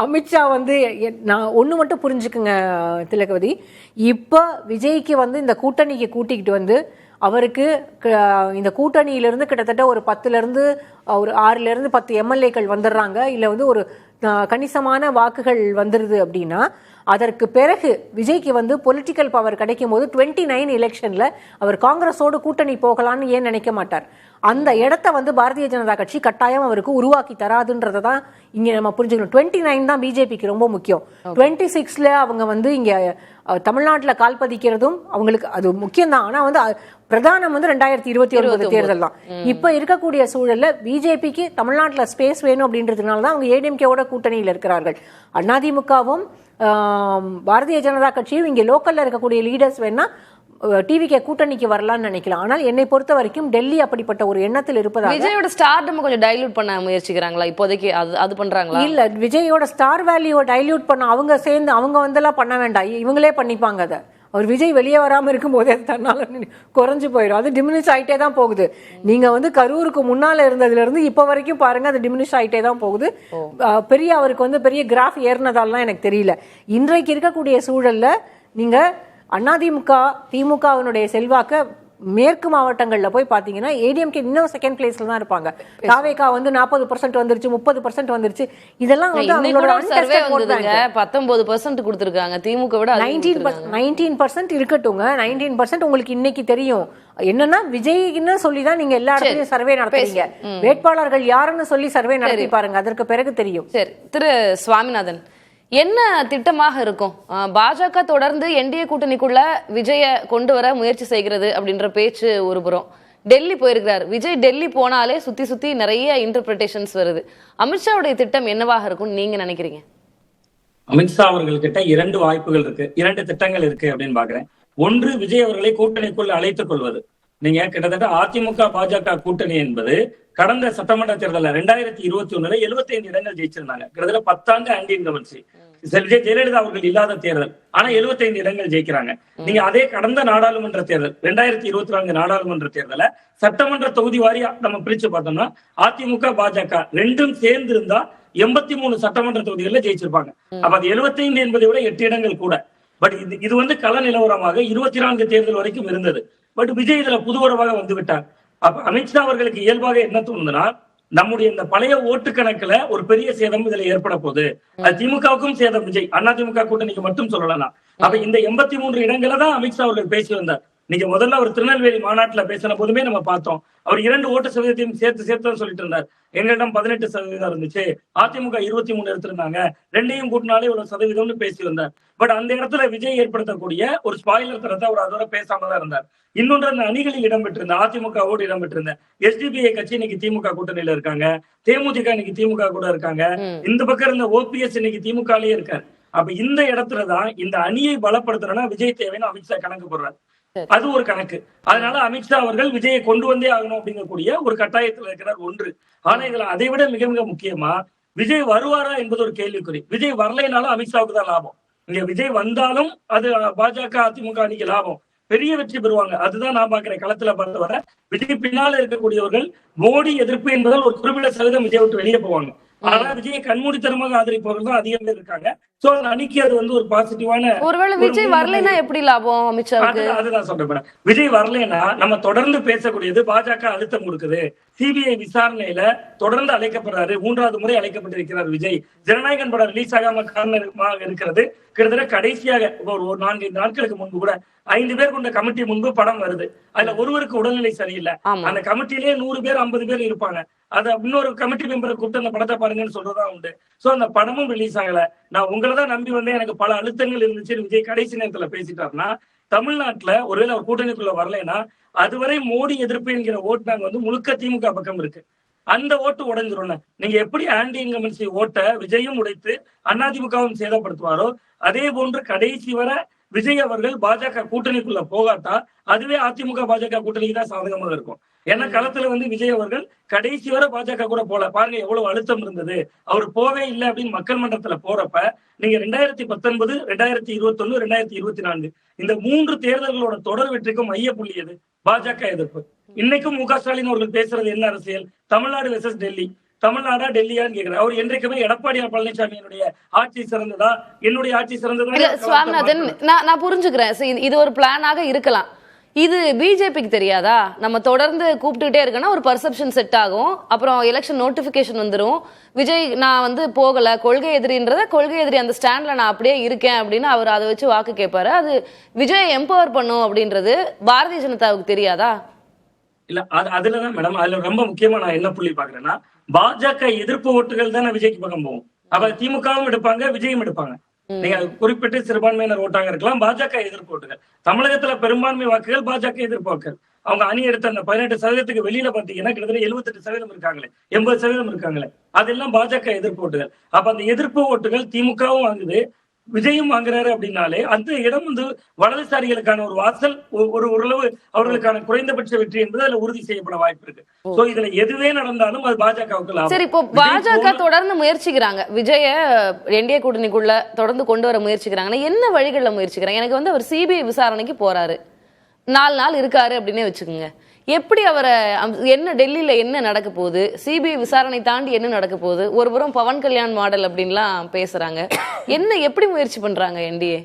அமித்ஷா வந்து நான் ஒண்ணு மட்டும் புரிஞ்சுக்குங்க திலகவதி, இப்ப விஜய்க்கு வந்து இந்த கூட்டணிக்கு கூட்டிக்கிட்டு வந்து அவருக்கு இந்த கூட்டணியிலிருந்து கிட்டத்தட்ட ஒரு 10 ஒரு 6 10 எம்எல்ஏக்கள் வந்துடுறாங்க, இல்ல வந்து ஒரு கணிசமான வாக்குகள் வந்துருது அப்படின்னா அதற்கு பிறகு விஜய்க்கு வந்து பொலிட்டிக்கல் பவர் கிடைக்கும் போது 29 எலெக்ஷன்ல அவர் காங்கிரஸோடு கூட்டணி போகலான்னு ஏன் நினைக்க மாட்டார்? அந்த இடத்த வந்து பாரதிய ஜனதா கட்சி கட்டாயம் அவருக்கு உருவாக்கி தராதுன்றதை தான் இங்க நம்ம புரிஞ்சுக்கணும். 29 தான் பிஜேபிக்கு ரொம்ப முக்கியம். 26ல அவங்க வந்து இங்க தமிழ்நாட்டுல கால் பதிக்கிறதும் அவங்களுக்கு அது முக்கியம் தான். ஆனா வந்து பிரதானம் வந்து 2029 தேர்தல் தான். இப்ப இருக்கக்கூடிய சூழல்ல பிஜேபிக்கு தமிழ்நாட்டுல ஸ்பேஸ் வேணும் அப்படின்றதுனால தான் அவங்க ஏடிஎம்கேவோட கூட்டணியில் இருக்கிறார்கள். அதிமுகவும் பாரதிய ஜனதா கட்சியும் இங்க லோக்கல்ல இருக்கக்கூடிய லீடர்ஸ் வேணா டிவிகே கூட்டணிக்கு வரலாம்னு நினைக்கலாம். ஆனால் என்னை பொறுத்த வரைக்கும் டெல்லி அப்படிப்பட்ட ஒரு எண்ணத்தில் இருப்பதாக விஜயோட ஸ்டார்டம் கொஞ்சம் டைல்யூட் பண்ண முயற்சிக்கிறாங்களா இப்போதைக்கு? அது பண்றாங்களா? இல்ல, விஜயோட ஸ்டார் வேல்யூவை டைல்யூட் பண்ண அவங்க சேர்ந்து அவங்க வந்தெல்லாம் பண்ண வேண்டாம், இவங்களே பண்ணிப்பாங்க. அதை அவர் விஜய் வெளியே வராம இருக்கும் போதே அது தன்னால குறைஞ்சு போயிடும். அது டிமினிஷ் ஆயிட்டே தான் போகுது. நீங்க வந்து கரூருக்கு முன்னால இருந்ததுல இருந்து இப்ப வரைக்கும் பாருங்க, அது டிமினிஷ் ஆயிட்டே தான் போகுது. பெரிய அவருக்கு வந்து பெரிய கிராஃப் ஏறினதாலாம் எனக்கு தெரியல. இன்றைக்கு இருக்கக்கூடிய சூழல்ல நீங்க அதிமுக திமுகவினுடைய செல்வாக்க மேற்கு மாவட்டங்கள்ல போய் பாத்தீங்கன்னா ஏடிஎம்கே இன்னும் செகண்ட் பிளேஸ்ல தான் இருப்பாங்க. தாவேகா வந்து 40% வந்துருச்சு, 30% வந்துருச்சு. இதெல்லாம் வந்து அவங்களோட சர்வே வந்ததுங்க 19% கொடுத்திருக்காங்க. திமுக விட 19% இருக்கட்டுங்க. 19% உங்களுக்கு இன்னைக்கு தெரியும். என்னன்னா விஜய்னு சொல்லி தான் நீங்க எல்லா இடத்துலயும் சர்வே நடத்துறீங்க. வேட்பாளர்கள் யாருன்னு சொல்லி சர்வே நடத்தி பாருங்க, அதற்கு பிறகு தெரியும். சரி, திரு சுவாமிநாதன், என்ன திட்டமாக இருக்கும்? பாஜக தொடர்ந்து என்டிஏ கூட்டணிக்குள்ள விஜய கொண்டு வர முயற்சி செய்கிறது அப்படின்ற பேச்சு ஒரு புறம். டெல்லி போயிருக்கிறார் விஜய். டெல்லி போனாலே சுத்தி சுத்தி நிறைய இன்டர்பிரிட்டேஷன்ஸ் வருது. அமித்ஷாவுடைய திட்டம் என்னவாக இருக்கும் நீங்க நினைக்கிறீங்க? அமித்ஷா அவர்கள்கிட்ட 2 வாய்ப்புகள் இருக்கு, 2 திட்டங்கள் இருக்கு அப்படின்னு பாக்குறேன். ஒன்று, விஜய் அவர்களை கூட்டணிக்குள் அழைத்துக் கொள்வது. நீங்க கிட்டத்தட்ட அதிமுக பாஜக கூட்டணி என்பது கடந்த சட்டமன்ற தேர்தலில் 2021 75 இடங்கள் ஜெயிச்சிருந்தாங்க. கிட்டத்தட்ட 10 ஆண்டு ஆன்டி இன்கம்பன்சி. ஜெயலலிதா அவர்கள் இல்லாத தேர்தல், ஆனா 75 இடங்கள் ஜெயிக்கிறாங்க. நீங்க அதே கடந்த நாடாளுமன்ற தேர்தல் 2024 நாடாளுமன்ற தேர்தல சட்டமன்ற தொகுதி வாரியா நம்ம பிரிச்சு பார்த்தோம்னா அதிமுக பாஜக ரெண்டும் சேர்ந்து இருந்தா 83 சட்டமன்ற தொகுதிகளில் ஜெயிச்சிருப்பாங்க. அப்ப அது 75 என்பதை விட 8 இடங்கள் கூட. பட் இது வந்து கள நிலவரமாக 24 தேர்தல் வரைக்கும் இருந்தது. பட் விஜய் இதுல புதுவரவாக வந்து விட்டார். அப்ப அமித்ஷா அவர்களுக்கு இயல்பாக என்ன தோணுதுன்னா, நம்முடைய இந்த பழைய ஓட்டு கணக்குல ஒரு பெரிய சேதம் இதுல ஏற்பட போகுது. அது திமுகவுக்கும் சேதம், விஜய் அதிமுக கூட்டணிக்கு மட்டும் சொல்லலாம். அப்ப இந்த 83 இடங்களை தான் அமித்ஷா அவர்கள் பேசி வந்தார். நீங்க முதல்ல அவர் திருநெல்வேலி மாநாட்டுல பேசின போதுமே நம்ம பார்த்தோம், அவர் 2 ஓட்டு சதவீதத்தையும் சேர்த்து சொல்லிட்டு இருந்தார். எங்களிடம் 18% இருந்துச்சு, அதிமுக 23 எடுத்திருந்தாங்க, 2ஐயும் கூட்டினாலே இவ்வளவு சதவீதம்னு பேசி வந்தார். பட் அந்த இடத்துல விஜய் ஏற்படுத்தக்கூடிய ஒரு ஸ்பாயிலர் தரத்தை அவர் அதோட பேசாம தான் இருந்தார். இன்னொன்று, அந்த அணிகளில் இடம்பெற்றிருந்த அதிமுகவோடு இடம்பெற்றிருந்த எஸ்டிபிஐ கட்சி இன்னைக்கு திமுக கூட்டணியில இருக்காங்க, தேமுதிக இன்னைக்கு திமுக கூட இருக்காங்க, இந்த பக்கம் இருந்த ஓபிஎஸ் இன்னைக்கு திமுகலயே இருக்காரு. அப்ப இந்த இடத்துலதான் இந்த அணியை பலப்படுத்துறனா விஜய் தேவைன்னு அமித்ஷா கணக்கு போடுறாரு. அது ஒரு கணக்கு. அதனால அமித்ஷா அவர்கள் விஜயை கொண்டு வந்தே ஆகணும் அப்படிங்கக்கூடிய ஒரு கட்டாயத்தில் இருக்கிறார் ஒன்று. ஆனா இதுல அதை விட மிக மிக முக்கியமா விஜய் வருவாரா என்பது ஒரு கேள்விக்குறி. விஜய் வரலைனாலும் அமித்ஷாவுக்கு தான் லாபம். இங்க விஜய் வந்தாலும் அது பாஜக அதிமுக அணிக்கு லாபம், பெரிய வெற்றி பெறுவாங்க. அதுதான் நான் பாக்குறேன். களத்துல பார்த்து வர விஜய் பின்னால இருக்கக்கூடியவர்கள் மோடி எதிர்ப்பு என்பதால் ஒரு குறிப்பிட்ட சதவீதம் விஜய் விட்டு வெளியே போவாங்க. ஆனா விஜயை கண்மூடித்தனமாக ஆதரிப்பவர்கள் தான் அதிகம் பேர் இருக்காங்க. சோ அந்த அணிக்கு அது வந்து ஒரு பாசிட்டிவான. ஒருவேளை விஜய் வரலைன்னா எப்படி லாபம் அமித்ஷாவுக்கு? அதுதான் சொல்றேன். விஜய் வரலைன்னா நம்ம தொடர்ந்து பேசக்கூடியது பாஜக அழுத்தம் கொடுக்குது, சிபிஐ விசாரணையில தொடர்ந்து அழைக்கப்படுறாரு, 3வது முறை அழைக்கப்பட்டிருக்கிறார் விஜய். ஜனநாயகன் படம் ரிலீஸ் ஆகாம காரணமாக இருக்கிறது. கிட்டத்தட்ட கடைசியாக ஒரு 4-5 நாட்களுக்கு முன்பு கூட 5 பேர் கொண்ட கமிட்டி முன்பு படம் வருது. அதுல ஒருவருக்கு உடல்நிலை சரியில்லை. அந்த கமிட்டிலேயே 100 பேர் 50 பேர் இருப்பாங்க. அது இன்னொரு கமிட்டி மெம்பரை கூப்பிட்டு அந்த படத்தை பாருங்கன்னு சொல்றதா உண்டு. சோ அந்த படமும் ரிலீஸ் ஆகல. நான் உங்களை தான் நம்பி வந்தேன், எனக்கு பல அழுத்தங்கள் இருந்துச்சு விஜய் கடைசி நேரத்துல பேசிட்டாருன்னா, தமிழ்நாட்டுல ஒருவேளை அவர் கூட்டணிக்குள்ள வரலைன்னா அதுவரை மோடி எதிர்ப்பு என்கிற ஓட்டு பேங்க் வந்து முழுக்க திமுக பக்கம் இருக்கு. அந்த ஓட்டு உடைஞ்சிரும். நீங்க எப்படி ஆன்டி இன்கம்பன்சி ஓட்டை விஜயும் உடைத்து அதிமுகவும் சேதப்படுத்துவாரோ அதே போன்று கடைசி வர விஜய் அவர்கள் பாஜக கூட்டணிக்குள்ள போகாட்டா அதுவே அதிமுக பாஜக கூட்டணிக்கு தான் சாதகமாக இருக்கும். ஏன்னா களத்துல வந்து விஜய் அவர்கள் கடைசி வரை பாஜக கூட போல. பாருங்க எவ்வளவு அழுத்தம் இருந்தது, அவர் போவே இல்லை அப்படின்னு மக்கள் மன்றத்துல போறப்ப நீங்க 2019, 2021, 2024 இந்த 3 தேர்தல்களோட தொடர் வெற்றிக்கும் மைய புள்ளி எது? பாஜக எதிர்ப்பு. இன்னைக்கும் மு க ஸ்டாலின் அவர்கள் பேசுறது என்ன அரசியல்? தமிழ்நாடு வெர்சஸ் டெல்லி. தமிழ்நாடா டெல்லியான்னு கேக்குறேன். அவர் என்றைக்குமே எடப்பாடி பழனிசாமியினுடைய ஆட்சி சிறந்ததா, என்னுடைய ஆட்சி சிறந்ததா? சுவாமிநாதன், நான் புரிஞ்சுக்கிறேன். இது ஒரு பிளானாக இருக்கலாம். இது பிஜேபிக்கு தெரியாதா? நம்ம தொடர்ந்து கூப்பிட்டுட்டே இருக்கோம்னா ஒரு பர்செப்ஷன் செட் ஆகும், அப்புறம் எலெக்ஷன் நோட்டிபிகேஷன் வந்துடும். விஜய் நான் வந்து போகல, கொள்கை எதிரி அந்த ஸ்டாண்ட்ல நான் அப்படியே இருக்கேன் அப்படின்னு அவர் அதை வச்சு வாக்கு கேட்பாரு. அது விஜய் எம்பவர் பண்ணும் அப்படின்றது பாரதிய ஜனதாவுக்கு தெரியாதா? இல்ல அதுலதான் மேடம், அதுல ரொம்ப முக்கியமா நான் என்ன புள்ளி பாக்குறேன்னா, பாஜக எதிர்ப்பு ஓட்டுகள் தானே விஜய்க்கு பக்கம் போகும். அப்ப திமுகவும் எடுப்பாங்க, விஜயும் எடுப்பாங்க. நீங்க குறிப்பிட்டு சிறுபான்மையினர் ஓட்டாக இருக்கலாம், பாஜக எதிர்ப்பு ஓட்டுகள். தமிழகத்துல பெரும்பான்மை வாக்குகள் பாஜக எதிர்ப்பு வாக்குகள். அவங்க அணி எடுத்த அந்த 18% வெளியில பாத்தீங்கன்னா கிட்டத்தட்ட 78% இருக்காங்களே, 80% இருக்காங்களே, அதெல்லாம் பாஜக எதிர்ப்பு ஓட்டுகள். அப்ப அந்த எதிர்ப்பு ஓட்டுகள் திமுகவும் வாங்குது, விஜயும் வாங்குறாரு அப்படின்னாலே அந்த இடம் வந்து வலதுசாரிகளுக்கான ஒரு வாசல், ஒரு ஓரளவு அவர்களுக்கான குறைந்தபட்ச வெற்றி என்பது அதுல உறுதி செய்யப்பட வாய்ப்பு இருக்கு. சோ இதுல எதுவே நடந்தாலும் அது பாஜகவுக்கு லாபம். சரி, இப்போ பாஜக தொடர்ந்து முயற்சிக்கிறாங்க, விஜய என்டிஏ கூட்டணிக்குள்ள தொடர்ந்து கொண்டு வர முயற்சிக்கிறாங்கன்னா என்ன வழிகளில் முயற்சிக்கிறாங்க? எனக்கு வந்து அவர் சிபிஐ விசாரணைக்கு போறாரு, 4 நாள் இருக்காரு அப்படின்னே வச்சுக்கோங்க. எப்படி அவரை என்ன டெல்லியில என்ன நடக்க போகுது, சிபிஐ விசாரணை தாண்டி என்ன நடக்க போகுது? ஒருபுறம் பவன் கல்யாண் மாடல் அப்படின்லாம் பேசுறாங்க, என்ன எப்படி முயற்சி பண்றாங்க என்டிஏ?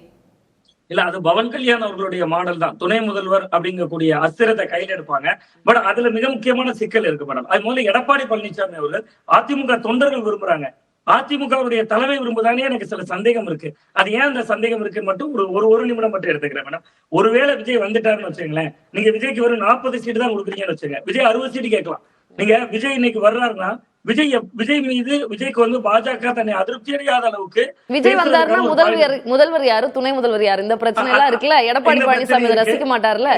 இல்ல, அது பவன் கல்யாண் அவர்களுடைய மாடல் தான். துணை முதல்வர் அப்படிங்கக்கூடிய அஸ்திரத்தை கையில் எடுப்பாங்க. பட் அதுல மிக முக்கியமான சிக்கல் இருக்கு மேடம். அது முதல்ல எடப்பாடி பழனிசாமி அவர்கள் அதிமுக தொண்டர்கள் விரும்புறாங்க, அதிமுகவுடைய தலைமை விரும்புதானே எனக்கு சில சந்தேகம் இருக்கு. அது ஏன் அந்த சந்தேகம் இருக்குன்னு மட்டும் ஒரு நிமிடம் மட்டும் எடுத்துக்கிறேன் மேடம். ஒருவேளை விஜய் வந்துட்டாருன்னு வச்சுங்களேன், நீங்க விஜய்க்கு வெறும் 40 சீட்டு தான் கொடுக்குறீங்கன்னு வச்சுங்க, விஜய் 60 சீட்டு கேட்கலாம். நீங்க விஜய் இன்னைக்கு வர்றாருன்னா விஜய் மீது விஜய்க்கு வந்து பாஜக தன்னை அதிருப்தி அடையாத அளவுக்கு விஜய் வந்தாருன்னா முதல்வர் யாரு, துணை முதல்வர் யாரு, இந்த பிரச்சனை எல்லாம் இருக்குல்ல. எடப்பாடி பழனிசாமி ரசிக்க மாட்டார்ல.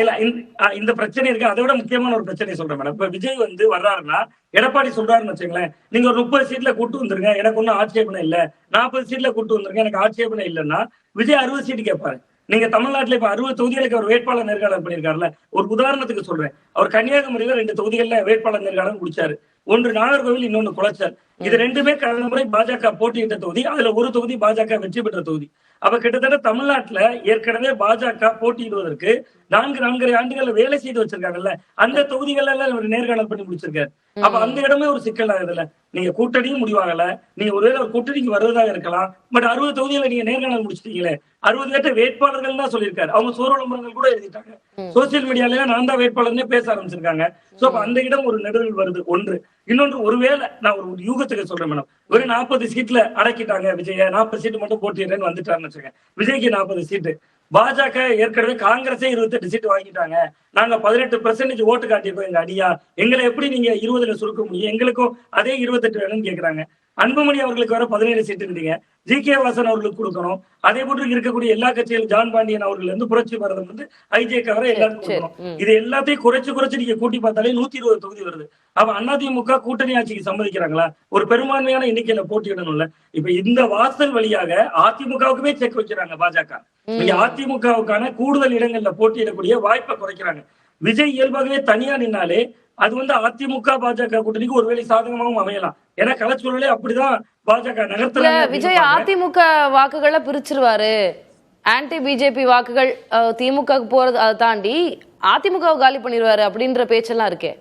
இந்த பிரச்சனை இருக்கு. அதை விட முக்கியமான ஒரு பிரச்சனை சொல்றேன் மேடம். இப்ப விஜய் வந்து வர்றாருன்னா எடப்பாடி சொல்றாருன்னு வச்சுங்களேன், நீங்க ஒரு 30 சீட்ல கூட்டு வந்துருங்க, எனக்கு ஒன்னும் ஆட்சேபனை இல்ல, 40 சீட்ல கூட்டு வந்துருங்க, எனக்கு ஆட்சேபனை இல்லைன்னா விஜய் 60 சீட்டு கேட்பாரு. நீங்க தமிழ்நாட்டுல இப்ப 60 தொகுதிகளுக்கு அவர் வேட்பாளர் நேர்காணல் பண்ணிருக்காருல்ல. ஒரு உதாரணத்துக்கு சொல்றேன், அவர் கன்னியாகுமரியில 2 தொகுதிகள்ல வேட்பாளர் நேர்காணல் முடிச்சாரு. ஒன்று நாகர்கோவில், இன்னொன்னு குளச்சல். இது ரெண்டுமே கடந்த முறை பாஜக போட்டியிட்ட தொகுதி. அதுல ஒரு தொகுதி பாஜக வெற்றி பெற்ற தொகுதி. அப்ப கிட்டத்தட்ட தமிழ்நாட்டுல ஏற்கனவே பாஜக போட்டியிடுவதற்கு 4 ஆண்டுகள் வேலை செய்து வச்சிருக்காங்கல்ல, அந்த தொகுதிகள் எல்லாம் ஒரு நேர்காணல் பண்ணி முடிச்சிருக்காரு. அப்ப அந்த இடமே ஒரு சிக்கல் ஆகுதுல்ல. நீங்க கூட்டணியும் முடிவாகல, நீங்க ஒருவேளை ஒரு கூட்டணிக்கு வருவதாக இருக்கலாம், பட் 60 தொகுதிகளை நீங்க நேர்காணல் முடிச்சிட்டீங்களே. 60 பேர்ட்ட வேட்பாளர்கள் தான் சொல்லியிருக்காரு, அவங்க சோர விளம்பரங்கள் கூட எழுதிட்டாங்க, சோசியல் மீடியால நான் தான் வேட்பாளர்னே பேச ஆரம்பிச்சிருக்காங்க. சோ அப்ப அந்த இடம் ஒரு நெருடல் வருது. ஒன்று. இன்னொன்று, ஒருவேளை நான் ஒரு யூகத்துக்கு சொல்றேன் மேடம், ஒரு 40 சீட்ல அடக்கிட்டாங்க விஜய, 40 சீட்டு மட்டும் போட்டிடுறேன்னு வந்துட்டாருன்னு வச்சுங்க, விஜய்க்கு 40 சீட்டு. பாஜக ஏற்கனவே காங்கிரஸே 28 சீட்டு வாங்கிட்டாங்க, நாங்க 18% ஓட்டு காட்டியிருக்கோம் எங்க அடியா, எங்களை எப்படி நீங்க 20ல சுருக்க முடியும், எங்களுக்கும் அதே 28 வேணும்னு கேக்குறாங்க. அன்புமணி அவர்களுக்கு வர 17 சீட்டு இருந்தீங்க, ஜி.கே. வாசன் அவர்களுக்கு கொடுக்கணும். அதே போன்று இருக்கக்கூடிய எல்லா கட்சிகளும் ஜான் பாண்டியன் அவர்கள் இருந்து புரட்சி பாரதம் வந்து ஐஜேக்கு வர எல்லாருக்கும் கொடுக்கணும். இது எல்லாத்தையும் குறைச்சு நீங்க கூட்டி பார்த்தாலே 120 தொகுதி வருது. அப்ப அதிமுக கூட்டணி ஆட்சிக்கு சம்மதிக்கிறாங்களா? ஒரு பெரும்பான்மையான எண்ணிக்கையில போட்டியிடணும்ல. இப்ப இந்த வாசல் வழியாக அதிமுகவுக்குமே செக் வைக்கிறாங்க பாஜக. நீங்க அதிமுகவுக்கான கூடுதல் இடங்கள்ல போட்டியிடக்கூடிய வாய்ப்பை குறைக்கிறாங்க. விஜய் இயல்பாகவே தனியா நின்னாலே அது வந்து அதிமுக பாஜக கூட்டணிக்கு ஒருவேளை சாதகமாகவும் அமையலாம். ஏன்னா களச்சூழலே அப்படிதான் பாஜக நகர்த்துறாங்க. விஜய் அதிமுக வாக்குகளை பிரிச்சிருவாரு, ஆன்டி பிஜேபி வாக்குகள் திமுக போறது அதை தாண்டி அதிமுக காலி பண்ணிடுவாரு அப்படின்ற பேச்செல்லாம் இருக்கே.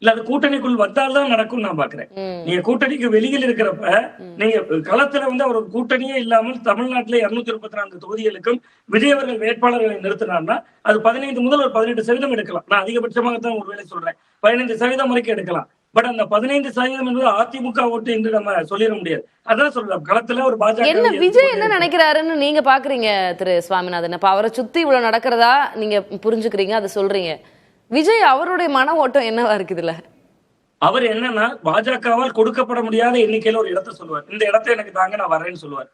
இல்ல, அது கூட்டணிக்குள் வந்தால்தான் நடக்கும் நான் பாக்குறேன். நீங்க கூட்டணிக்கு வெளியில் இருக்கிறப்ப நீங்க களத்துல வந்து அவர் கூட்டணியே இல்லாமல் தமிழ்நாட்டில 234 தொகுதிகளுக்கும் விஜய் அவர்கள் வேட்பாளர்களை நிறுத்தினார்னா அது 15 முதல் ஒரு 18% எடுக்கலாம். நான் அதிகபட்சமாகத்தான் ஒரு வேலை சொல்றேன், 15% வரைக்கும் எடுக்கலாம். பட் அந்த 15% என்பது அதிமுக ஓட்டு என்று நம்ம சொல்லிட முடியாது. அதான் சொல்றேன், களத்துல ஒரு பாஜக என்ன விஜய் என்ன நினைக்கிறாருன்னு நீங்க பாக்குறீங்க திரு சுவாமிநாதன்? அப்ப அவரை சுத்தி இவ்வளவு நடக்கிறதா நீங்க புரிஞ்சுக்கிறீங்க, அதை சொல்றீங்க. விஜய் அவருடைய மன ஓட்டம் என்னவா இருக்குதுல்ல? அவர் என்னன்னா பாஜகவால் கொடுக்கப்பட முடியாத எண்ணிக்கையில ஒரு இடத்தை சொல்லுவார், இந்த இடத்தை எனக்கு தாங்க நான் வரேன்னு சொல்லுவார்.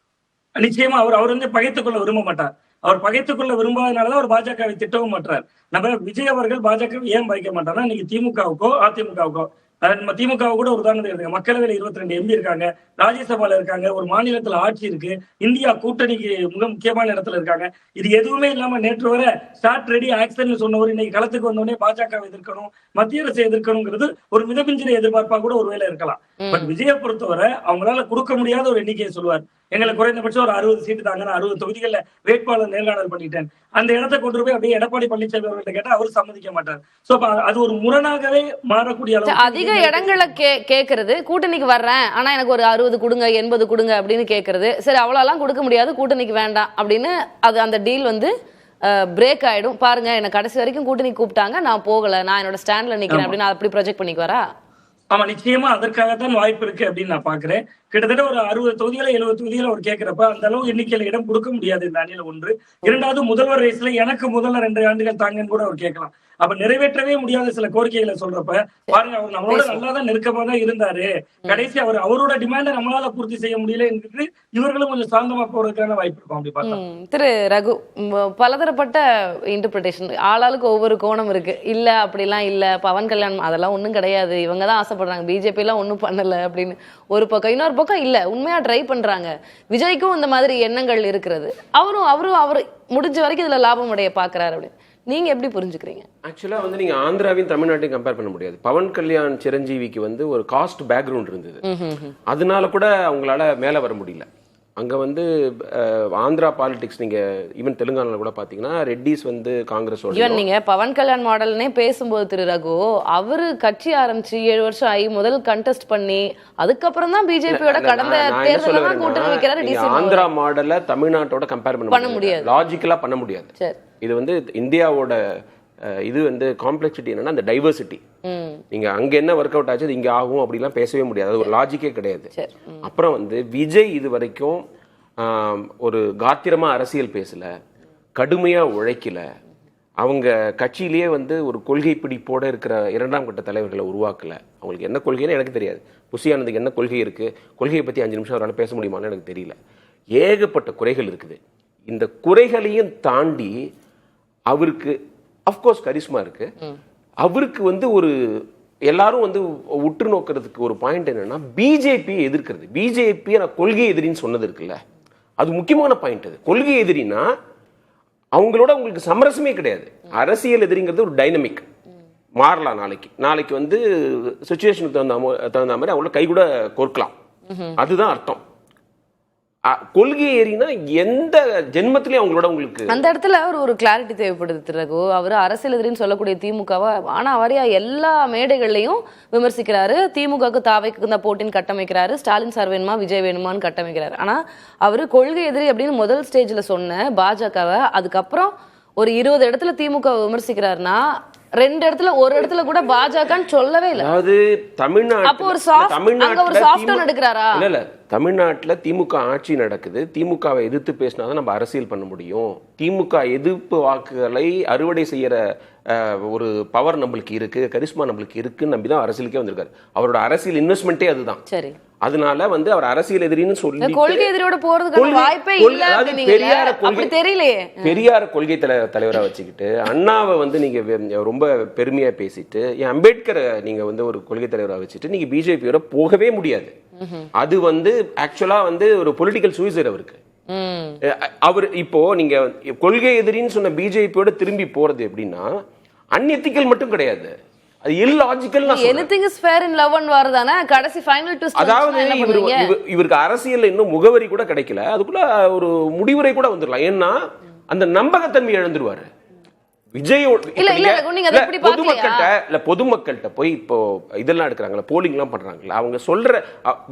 நிச்சயமா அவர் வந்து பகைத்துக்கொள்ள விரும்ப மாட்டார். அவர் பகைத்துக்கொள்ள விரும்பாதனாலதான் அவர் பாஜகவை திட்டவும் மாட்டார். நம்ம விஜய் அவர்கள் பாஜக ஏன் பகைக்க மாட்டார்னா, இன்னைக்கு திமுகவுக்கோ அதிமுகவுக்கோ, நம்ம திமுக கூட ஒரு உதாரணத்துக்கு எடுத்துங்க, மக்களவையில் 22 எம்பி இருக்காங்க, ராஜ்யசபால இருக்காங்க, ஒரு மாநிலத்துல ஆட்சி இருக்கு, இந்தியா கூட்டணிக்கு மிக முக்கியமான இடத்துல இருக்காங்க. இது எதுவுமே இல்லாம நேற்று வரை ஸ்டார்ட் ரெடி ஆக்சன் சொன்னவர் இன்னைக்கு களத்துக்கு வந்தோடனே பாஜக எதிர்க்கணும், மத்திய அரசை எதிர்க்கணுங்கிறது ஒரு மிதமிஞ்சின எதிர்பார்ப்பா கூட ஒருவேளை இருக்கலாம். பட் விஜயை பொறுத்தவரை அவங்களால கொடுக்க முடியாத ஒரு எண்ணிக்கையை சொல்லுவார், எங்களுக்கு குறைந்தபட்சம் ஒரு 60 சீட்டு தாங்க, நான் 60 தொகுதிகளில் வேட்பாளர் நேர்காணல் பண்ணிட்டேன், அந்த இடத்தை கொண்டு போய் அப்படியே எடப்பாடி பழனிசாமி அவர்கிட்ட கேட்டா அவர் சம்மதிக்க மாட்டார். சோ அது ஒரு முரணாகவே மாறக்கூடிய அளவு அதிக இடங்களை கேட்கறது, கூட்டணிக்கு வர்றேன் ஆனா எனக்கு ஒரு 60 கொடுங்க 80 கொடுங்க அப்படின்னு கேட்கறது. சரி, அவ்வளோலாம் கொடுக்க முடியாது, கூட்டணிக்கு வேண்டாம் அப்படின்னு அது அந்த டீல் வந்து பிரேக் ஆயிடும். பாருங்க, என்ன கடைசி வரைக்கும் கூட்டணி கூப்பிட்டாங்க, நான் போகல, நான் என்னோட ஸ்டாண்ட்ல நிக்கிறேன் அப்படின்னு அப்படி ப்ரொஜெக்ட் பண்ணிக்குவாரா? ஆமா, நிச்சயமா அதற்காகத்தான் வாய்ப்பு இருக்கு அப்படின்னு நான் பாக்குறேன். கிட்டத்தட்ட ஒரு 60 தொகுதிகளை 70 தொகுதிகளை அவர் கேட்கிறப்ப அந்த அளவு எண்ணிக்கையில இடம் கொடுக்க முடியாது இந்த அணியில. ஒன்று. இரண்டாவது, முதல்வர் ரேஸ்ல எனக்கு முதல்ல 2 ஆண்டுகள் தாங்கன்னு கூட அவர் கேட்கலாம். அப்ப நிறைவேற்றவே முடியாத சில கோரிக்கைகளை சொல்றப்ப பாருங்க, அவர் நம்மளோட நல்லா தான் நெருக்கமா தான் இருந்தாரு, கடைசி அவரோட டிமாண்ட நம்மளால பூர்த்தி செய்ய முடியல என்று இவர்களும் கொஞ்சம் சாந்தமா போறதுக்கான வாய்ப்பு இருக்கும். அப்படி பார்த்தா திரு ரகு, பலதரப்பட்ட இன்டர்பிரிட்டேஷன், ஆளாளுக்கு ஒவ்வொரு கோணம் இருக்கு. இல்ல அப்படிலாம் இல்ல, பவன் கல்யாணம் அதெல்லாம் ஒண்ணும் கிடையாது, இவங்க தான் ஆசைப்படுறாங்க, பிஜேபி எல்லாம் ஒண்ணும் பண்ணல அப்படின்னு ஒரு பக்கம். இன்னொரு பக்கம் இல்ல, உண்மையா ட்ரை பண்றாங்க. விஜய்க்கும் இந்த மாதிரி எண்ணங்கள் இருக்கிறது. அவரு முடிஞ்ச வரைக்கும் இதுல லாபம் அடைய பாக்குறாரு அப்படின்னு நீங்க எப்படி புரிஞ்சுக்கிறீங்க? ஆக்சுவலா வந்து நீங்க ஆந்திராவையும் தமிழ்நாட்டையும் கம்பேர் பண்ண முடியாது. பவன் கல்யாண் சிரஞ்சீவிக்கு வந்து ஒரு காஸ்ட் பேக்ரவுண்ட் இருந்தது, அதனால கூட அவங்களால மேல வர முடியல. அங்க வந்து ஆந்திரா பாலிடிக்ஸ், நீங்க ஈவன் தெலுங்கானால கூட பாத்தீங்கன்னா ரெட்டிஸ் வந்து காங்கிரஸோட, நீங்க பவன் கல்யாண் மாடல்னே பேசும்போது திரு ரகு, அவரு கட்சி ஆரம்பிச்சு 7 வருஷம் ஆகி முதல் கண்டெஸ்ட் பண்ணி அதுக்கப்புறம் தான் பிஜேபியோட கடந்த தேர்தல்ல கூட்டணி வைக்கிறாரு. ஆந்திரா மாடலை தமிழ்நாட்டோட கம்பேர் பண்ண முடியாது, லாஜிக்கலா பண்ண முடியாது. இது வந்து இந்தியாவோட இது வந்து காம்ப்ளெக்சிட்டி என்னன்னா அந்த டைவர்சிட்டி. நீங்க அங்க என்ன ஒர்க் அவுட் ஆச்சு இங்க ஆகும் அப்படிலாம் பேசவே முடியாது, அது ஒரு லாஜிக்கே கிடையாது. அப்புறம் வந்து விஜய் இது வரைக்கும் ஒரு காத்திரமா அரசியல் பேசல, கடுமையா உழைக்கல, அவங்க கட்சியிலேயே வந்து ஒரு கொள்கை பிடிப்போட இருக்கிற 2ஆம் கட்ட தலைவர்களை உருவாக்கல. அவங்களுக்கு என்ன கொள்கைன்னு எனக்கு தெரியாது, புசியானதுக்கு என்ன கொள்கை இருக்கு, கொள்கையை பத்தி 5 நிமிஷம் அவரால் பேச முடியுமான்னு எனக்கு தெரியல. ஏகப்பட்ட குறைகள் இருக்குது. இந்த குறைகளையும் தாண்டி அவருக்கு அஃப்கோர்ஸ் கரிஸ்மா இருக்கு. அவருக்கு வந்து ஒரு எல்லாரும் வந்து உற்று நோக்கிறதுக்கு ஒரு பாயிண்ட் என்னன்னா பிஜேபியை எதிர்க்கிறது. பிஜேபி கொள்கை எதிரின்னு சொன்னது இருக்குல்ல, அது முக்கியமான பாயிண்ட். அது கொள்கை எதிரினா அவங்களோட உங்களுக்கு சமரசமே கிடையாது. அரசியல் எதிரிங்கிறது ஒரு டைனமிக், மாறலாம். நாளைக்கு வந்து சிச்சுவேஷனுக்கு தகுந்த மாதிரி அவங்களோட கை கூட கொடுக்கலாம், அதுதான் அர்த்தம். கொள்கை ஏறினா எந்த ஜென்மத்திலயும் அவங்களோட உங்களுக்கு அந்த இடத்துல ஒரு கிளாரிட்டி தேவைப்படுது திரு ரகு. அவர் அரசியல் எதிரின்னு சொல்லக்கூடிய திமுகவா, ஆனா அவரையா எல்லா மேடைகள்லையும் விமர்சிக்கிறாரு. திமுகவுக்கு தாவைக்கு தான் போட்டின்னு கட்டமைக்கிறாரு, ஸ்டாலின் சார் வேணுமா விஜய் வேணுமான்னு கட்டமைக்கிறாரு. ஆனா அவரு கொள்கை எதிரி அப்படின்னு முதல் ஸ்டேஜ்ல சொன்ன பாஜகவை அதுக்கப்புறம் ஒரு 20 இடத்துல திமுக விமர்சிக்கிறாருன்னா 2 இடத்துல ஒரு இடத்துல கூட பாஜகன்னு சொல்லவே இல்லை. அதாவது தமிழ்நாட்டுல திமுக ஆட்சி நடக்குது, திமுகவை எதிர்த்து பேசினாதான் நம்ம அரசியல் பண்ண முடியும். திமுக எதிர்ப்பு வாக்குகளை அறுவடை செய்யற ஒரு பவர் நம்மளுக்கு இருக்கு, கரிஸ்மா நம்மளுக்கு இருக்குன்னு நம்பிதான் அரசியலுக்கே வந்திருக்காரு. அவரோட அரசியல் இன்வெஸ்ட்மெண்ட்டே அதுதான். சரி, அதனால வந்து அவர் அரசியல் எதிரின்னு சொல்லி கொள்கை எதிரியோட போறதுக்கு வாய்ப்பே இல்ல. பெரியார கொள்கை தலைவரா வச்சுக்கிட்டு அண்ணாவை வந்து நீங்க ரொம்ப பெருமையா பேசிட்டு அம்பேத்கரை நீங்க வந்து ஒரு கொள்கை தலைவரா வச்சுட்டு நீங்க பிஜேபியோட போகவே முடியாது. அது வந்து ஆக்சுவலா வந்து ஒரு பொலிட்டிக்கல் சூசைட் அவருக்கு. அவர் இப்போ நீங்க கொள்கை எதிரின்னு சொன்ன பிஜேபியோட திரும்பி போறது எப்படின்னா அன்எத்திக்கல் மட்டும் கிடையாது, அது illogical. anything is fair in love and war தான கடைசி ஃபைனல் ட்விஸ்ட். அதாவது இவருக்கு அரசியல்ல இன்னும் முகவரி கூட கிடைக்கல, அதுக்குள்ள ஒரு முடிவுரை கூட வந்துடலாம். ஏன்னா அந்த நம்பகத்தன்மை இழந்துருவாரு விஜய். பொதுமக்கள்கிட்ட போய் இப்போ இதெல்லாம் எடுக்கிறாங்களா, போலிங் எல்லாம் பண்றாங்களா, அவங்க சொல்ற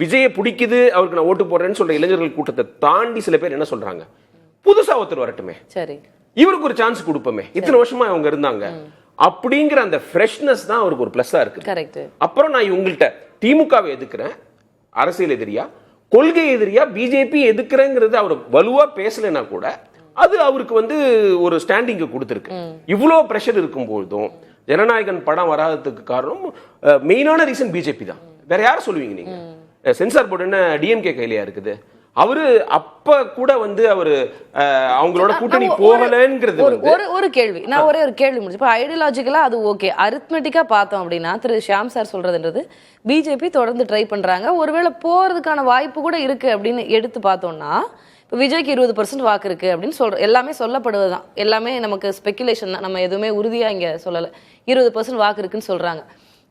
விஜயை பிடிக்குது அவருக்கு நான் ஓட்டு போடுறேன்னு சொல்ற இளைஞர்கள் கூட்டத்தை தாண்டி சில பேர் என்ன சொல்றாங்க, புதுசா ஒருத்தர் வரட்டுமே, சரி இவருக்கு ஒரு சான்ஸ் கொடுப்போமே, இத்தனை வருஷமா அவங்க இருந்தாங்க அப்படிங்கிற அந்த ஃப்ரெஷ்னஸ் தான் அவருக்கு ஒரு பிளஸ்ஸா இருக்கு. அப்புறம் நான் இவங்கள்ட்ட திமுகவை எதிர்க்கிறேன் அரசியல் எதிரியா, கொள்கை எதிரியா, பிஜேபி எதிர்க்கிறேங்கிறது அவர் வலுவா பேசலைன்னா கூட அது அவருக்கு வந்து ஒரு ஸ்டாண்டிங் கொடுத்துருக்கு. இவ்வளவு பிரஷர் இருக்கும் போதும் ஜனநாயகன் படம் வராததுக்கு காரணம் மெயினான ரீசன் பிஜேபி தான். வேற யாரும் சொல்லுவீங்க நீங்க? சென்சார் போர்டு என்ன டிஎம்கே கையிலயா இருக்குது? அவரு அப்ப கூட வந்து அவரு அவங்களோட கூட்டணி போகலங்கிறது ஒரு கேள்வி. நான் ஒரே ஒரு கேள்வி முடிச்சு, இப்போ ஐடியாலஜிக்கலா அது ஓகே, அரித்மெட்டிக்கா பார்த்தோம் அப்படின்னா திரு ஷியாம் சார் சொல்றதுன்றது பிஜேபி தொடர்ந்து ட்ரை பண்றாங்க, ஒருவேளை போறதுக்கான வாய்ப்பு கூட இருக்கு அப்படின்னு எடுத்து பார்த்தோம்னா இப்போ விஜய்க்கு 20% வாக்கு இருக்கு அப்படின்னு சொல்ற எல்லாமே சொல்லப்படுவதுதான், எல்லாமே நமக்கு ஸ்பெகுலேஷன் தான், நம்ம எதுவுமே உறுதியா இங்க சொல்லலை. 20% வாக்கு இருக்குன்னு சொல்றாங்க.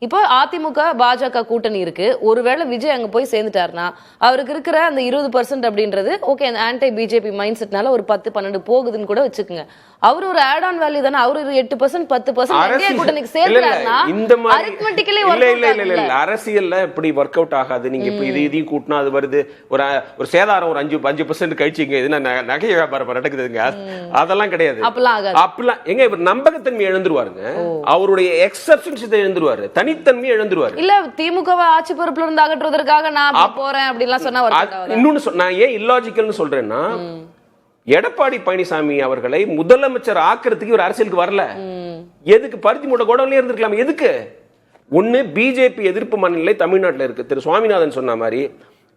இப்போ அதிமுக பாஜக கூட்டணி இருக்கு, ஒருவேளை விஜய் அங்க போய் சேர்ந்துட்டாருன்னா அவருக்கு இருக்கிற அந்த 20% அப்படின்றது ஓகே, அந்த ஆன்டி பிஜேபி மைண்ட் செட்னால ஒரு 10-12 போகுதுன்னு கூட வச்சுக்கோங்க. அவர் ஒரு ஆட் ஆன் வேல்யூ தானே, அவர் 8% 10% கூட்டணிக்கு சேர்ந்தாருன்னா அரித்மெட்டிக்கலி இல்ல அரசியல்ல இப்படி ஒர்க் அவுட் ஆகாது. நீங்க இப்ப இதையும் கூட்டினா அது வருது, ஒரு சேதாரம் ஒரு 5% கழிச்சிங்க, இது நகை வியாபாரம் நடக்குதுங்க, அதெல்லாம் கிடையாது. அப்பெல்லாம் எங்க இவர் நம்பகத்தன்மை இழந்துருவாருங்க, அவருடைய எக்ஸப்ஷன்ஸ் இழந்துருவாரு, தனித்தன்மை இழந்துருவாரு. இல்ல திமுகவை ஆட்சி பொறுப்புல இருந்து அகற்றுவதற்காக நான் போறேன் அப்படிலாம் சொன்னா இன்னொன்னு நான் ஏன் இல்லாஜிக்கல்னு சொல்றேன்னா எடப்பாடி பழனிசாமி அவர்களை முதலமைச்சர் ஆக்கிறதுக்கு இவர் அரசியலுக்கு வரல. எதுக்கு? பருத்தி மூட்டை கோடவுன்லயே இருந்திருக்கலாம். எதுக்கு? ஒண்ணு, பிஜேபி எதிர்ப்பு மனநிலை தமிழ்நாட்டில் இருக்கு. திரு சுவாமிநாதன் சொன்ன மாதிரி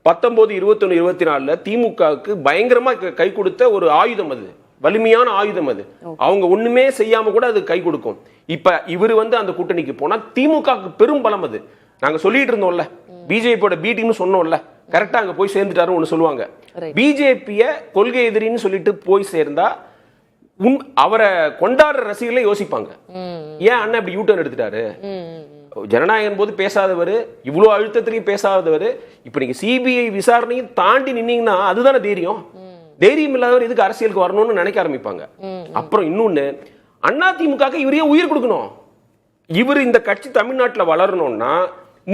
19, 21, 24 திமுகவுக்கு பயங்கரமா கை கொடுத்த ஒரு ஆயுதம் அது, வலிமையான ஆயுதம் அது. அவங்க ஒண்ணுமே செய்யாம கூட அது கை கொடுக்கும். இப்ப இவர் அந்த கூட்டணிக்கு போனா திமுகவுக்கு பெரும் பலம் அது. நாங்க சொல்லிட்டு இருந்தோம்ல, பிஜேபியோட பி டீம்னு சொன்னோம்ல, கரெக்டா அங்க போய் சேர்ந்துட்டாரு ஒன்னு சொல்லுவாங்க. பிஜேபிய கொள்கை எதிரின்னு சொல்லிட்டு போய் சேர்ந்தா அவரை கொண்டாடுற ரசிகர்களே யோசிப்பாங்க, ஏன் அண்ணன் இப்படி யூட்டர்ன் எடுத்துட்டாரு? ஜனநாயகம் போது பேசாதவர், இவ்வளவு அழுத்தத்திலையும் பேசாதவர், இப்ப நீங்க சிபிஐ விசாரணையும் தாண்டி நின்னீங்கன்னா அதுதானே தைரியம். தைரியம் இல்லாதவர் எதுக்கு அரசியலுக்கு வரணும்னு நினைக்க ஆரம்பிப்பாங்க. அப்புறம் இன்னொன்னு, அதிமுக இவரையே உயிர் கொடுக்கணும். இவர் இந்த கட்சி தமிழ்நாட்டில் வளரணும்னா